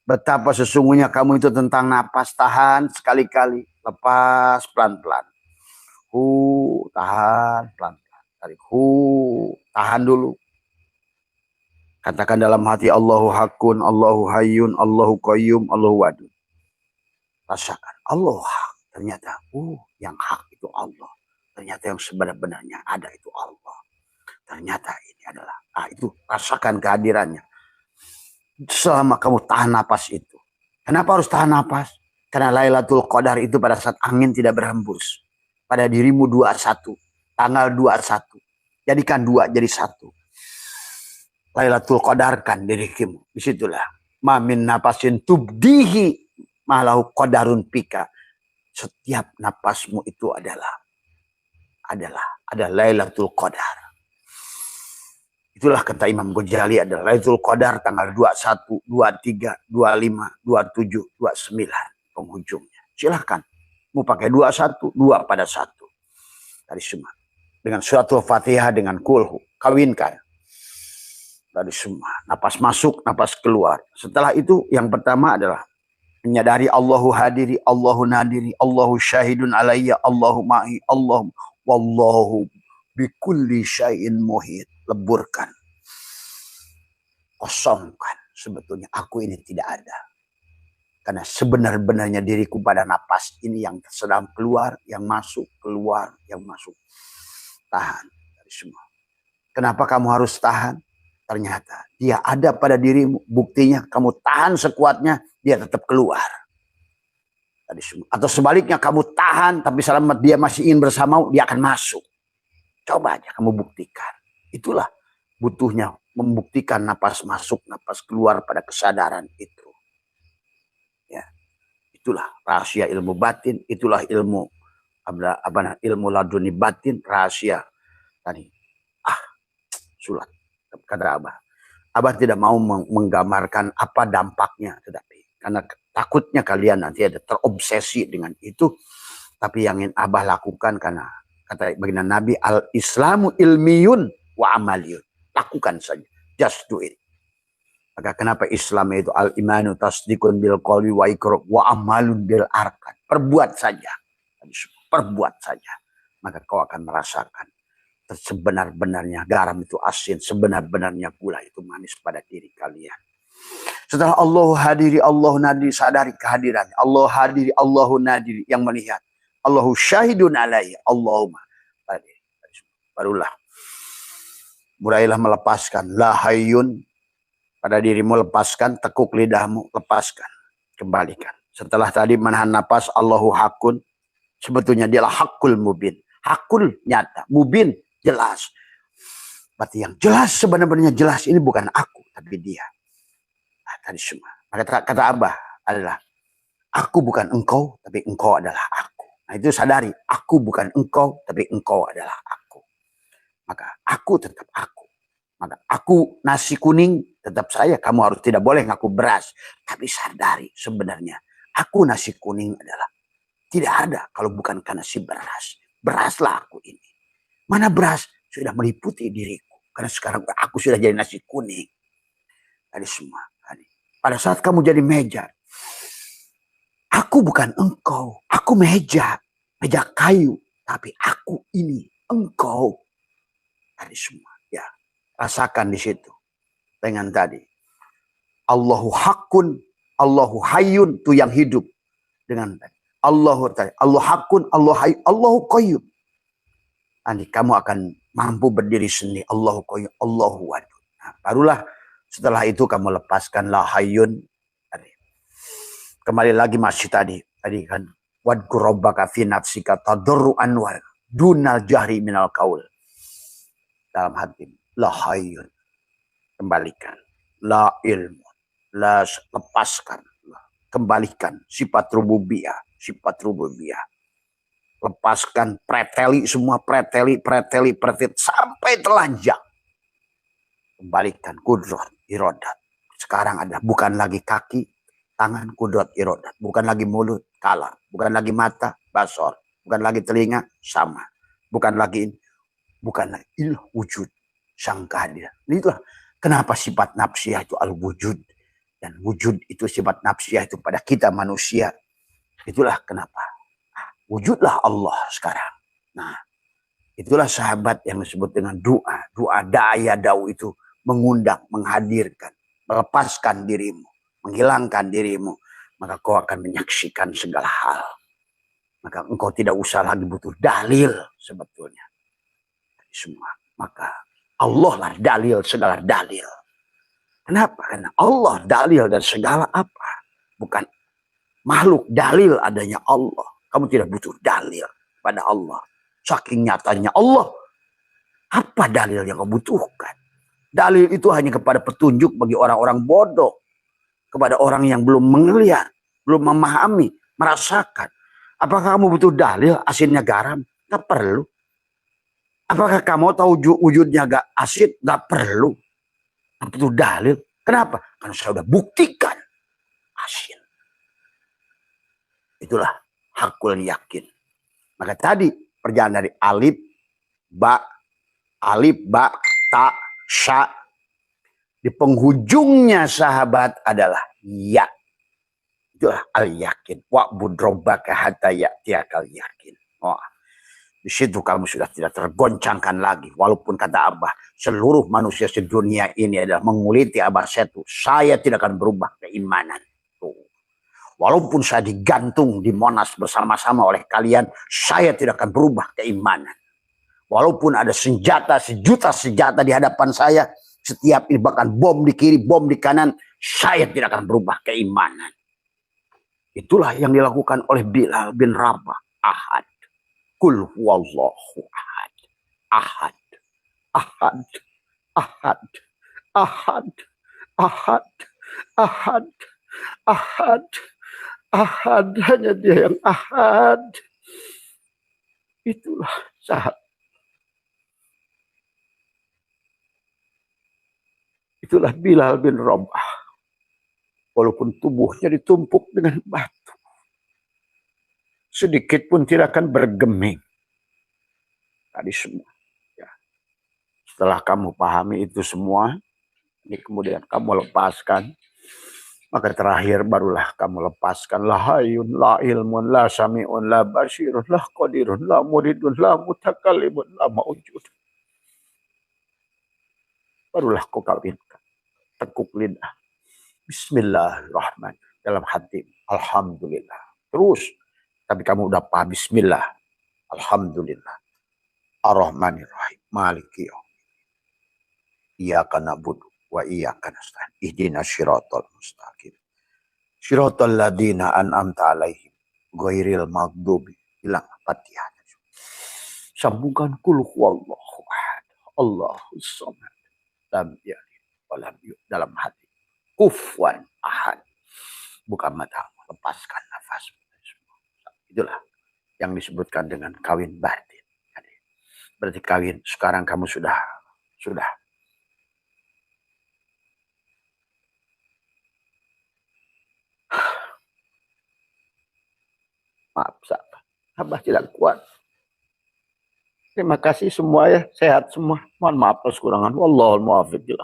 Betapa sesungguhnya kamu itu tentang napas, tahan sekali-kali, lepas pelan-pelan. Tahan pelan-pelan. Tarik, tahan dulu. Katakan dalam hati, Allahu hakun, Allahu hayyun, Allahu qayyum, Allahu wadud. Rasakan, Allah hak. Ternyata, yang hak itu Allah. Ternyata yang sebenarnya ada itu Allah. Ternyata ini adalah, itu rasakan kehadirannya. Selama kamu tahan napas itu. Kenapa harus tahan napas? Karena Lailatul Qadar itu pada saat angin tidak berhembus. Pada dirimu 21. Tanggal 21. Jadikan 2 jadi 1. Lailatul Qadar kan dirimu. Disitulah. Mamin napasin tubdihi malahu qadarun pika. Setiap napasmu itu adalah ada Lailatul Qadar. Itulah kata Imam Ghazali, adalah Lailatul Qadar tanggal 21, 23, 25, 27, 29 penghujungnya. Silahkan. Mau pakai 21, 2 pada 1. Tadi semua. Dengan suratul Fatihah, dengan kulhu. Kawinkan. Tadi semua. Napas masuk, napas keluar. Setelah itu yang pertama adalah menyadari Allahu hadiri, Allahu nadiri, Allahu syahidun alayya, Allahu ma'i, Allahu wallahu bikulli syai'in muhit. Leburkan. Kosongkan. Sebetulnya aku ini tidak ada. Karena sebenar-benarnya diriku pada napas ini yang sedang keluar, yang masuk, keluar, yang masuk. Tahan dari semua. Kenapa kamu harus tahan? ternyata dia ada pada dirimu, buktinya kamu tahan sekuatnya, dia tetap keluar. Atau sebaliknya kamu tahan, tapi selama dia masih ingin bersamamu, dia akan masuk. Coba aja kamu buktikan. Itulah butuhnya membuktikan napas masuk, napas keluar pada kesadaran itu. Ya, itulah rahasia ilmu batin, itulah ilmu ilmu laduni batin, rahasia tadi. Sulat. Kata Abah. Abah tidak mau menggambarkan apa dampaknya, tetapi karena takutnya kalian nanti ada terobsesi dengan itu. Tapi yang ingin Abah lakukan, karena kata baginda Nabi, al-Islamu ilmiyun wa amaliyun. Lakukan saja. Just do it. Maka kenapa Islam itu al-imanu tasdikun bil qawli wa iqrar wa amalun bil arkan. Perbuat saja. Perbuat saja. Maka kau akan merasakan sebenar-benarnya garam itu asin, sebenar-benarnya gula itu manis pada diri kalian. Setelah Allah hadiri, Allah nadiri, sadari kehadirannya. Allah hadiri, Allah nadiri, yang melihat. Allahu syahidun alaihi, Allahumma. Barulah mulailah melepaskan. La hayyun, pada dirimu lepaskan, tekuk lidahmu, lepaskan, kembalikan. Setelah tadi menahan napas, Allahu hakun, sebetulnya dialah hakul mubin. Hakul nyata, mubin jelas. Berarti yang jelas, sebenarnya jelas ini bukan aku, tapi dia. Nah, tadi semua. Maka kata Abah adalah, aku bukan engkau, tapi engkau adalah aku. Nah itu sadari, aku bukan engkau, tapi engkau adalah aku. Maka aku tetap aku. Maka aku nasi kuning, tetap saya. Kamu harus tidak boleh ngaku beras. Tapi sadari sebenarnya, aku nasi kuning adalah tidak ada kalau bukan karena si beras. Beraslah aku ini. Mana beras sudah meliputi diriku. Karena sekarang aku sudah jadi nasi kuning. Tadi semua. Tadi. Pada saat kamu jadi meja. Aku bukan engkau. Aku meja. Meja kayu. Tapi aku ini engkau. Tadi semua. Ya. Rasakan di situ. Dengan tadi. Allahu hakun. Allahu hayyun. Itu yang hidup. Dengan tadi. Allahu ta'ala. Allah hakun. Allah hayyun. Allahu qayyum. Nanti kamu akan mampu berdiri sendiri. Allahu qayyum, Allahu wadud. Nah, barulah setelah itu kamu lepaskan la hayyun. Kembali lagi masih tadi kan wadkur rabbaka fi nafsika tadarruan wa dunal jahri minal qaul. Dalam hati la hayyun. Kembalikan. La ilmu. La lepaskan. Kembalikan sifat rububiyah, sifat rububiyah. Lepaskan preteli semua, preteli sampai telanjang. Kembalikan kudrat irodat. Sekarang ada bukan lagi kaki, tangan, kudrat irodat. Bukan lagi mulut, kalam. Bukan lagi mata, basor. Bukan lagi telinga, sama. Bukan lagi wujud, sang kehadiran. Itulah kenapa sifat nafsiyah itu al-wujud. Dan wujud itu sifat nafsiyah itu pada kita manusia. Itulah kenapa. Wujudlah Allah sekarang. Nah, itulah sahabat yang disebut dengan doa. Doa da'ya da'u itu mengundang, menghadirkan, melepaskan dirimu, menghilangkan dirimu. Maka kau akan menyaksikan segala hal. Maka engkau tidak usah lagi butuh dalil sebetulnya. Semua. Maka Allah lah dalil segala dalil. Kenapa? Karena Allah dalil dan segala apa? Bukan makhluk dalil adanya Allah. Kamu tidak butuh dalil pada Allah. Saking nyatanya Allah. Apa dalil yang kau butuhkan? Dalil itu hanya kepada petunjuk bagi orang-orang bodoh. Kepada orang yang belum melihat, belum memahami, merasakan. Apakah kamu butuh dalil asinnya garam? Gak perlu. Apakah kamu tahu wujudnya gak asin? Gak perlu. Gak butuh dalil. Kenapa? Karena saya sudah buktikan asin. Itulah hakul yakin. Maka tadi perjalanan dari alif, ba, ta, sya. Di penghujungnya sahabat adalah ya. Itulah al-yakin. Wa'bud rabbaka hatta ya'tiyakal yakin. Oh, di situ kamu sudah tidak tergoncangkan lagi. Walaupun kata Abah, seluruh manusia sedunia ini adalah menguliti Abah Setu. Saya tidak akan berubah keimanan. Walaupun saya digantung di Monas bersama-sama oleh kalian, saya tidak akan berubah keimanan. Walaupun ada senjata, sejuta senjata di hadapan saya Setiap ini bahkan bom di kiri, bom di kanan, saya tidak akan berubah keimanan. Itulah yang dilakukan oleh Bilal bin Rabah. Ahad. Kul huwallahu ahad. Ahad. Ahad. Ahad. Ahad. Ahad. Ahad. Ahad. Ahad. Hanya dia yang ahad. Itulah saat. Itulah Bilal bin Rabah. Walaupun tubuhnya ditumpuk dengan batu, sedikit pun tidak akan bergeming. Tadi semua. Ya. Setelah kamu pahami itu semua, ini kemudian kamu lepaskan, maka terakhir barulah kamu lepaskan. La hayyun, la ilmun, la sami'un, la basirun, la qadirun, la muridun, la mutakallimun, la mawjud. Barulah kau kawinkan. Tekuk lidah. Bismillahirrahmanirrahim. Dalam hati. Alhamdulillah. Terus. Tapi kamu udah paham. Bismillah. Alhamdulillah. Ar-Rahmanirrahim. Maliki yaumiddin. Iyyaka na'budu wa iyyaka nasta'in. Ihdinas siratal mustaqim. Siratal ladzina an'amta 'alaihim ghairil maghdubi. Hilang Fatihah. Sambungkan kul huwallahu ahad. Allahus samad. Lam yalid wa lam yulad. Dalam hati. Kufuwan ahad. Buka mata. Lepaskan nafas. Itulah yang disebutkan dengan kawin batin. Berarti kawin. Sekarang kamu sudah. Maaf, Abah tidak kuat. Terima kasih semua ya. Sehat semua. Mohon maaf atas kekurangan. Wallahul muwaffiq.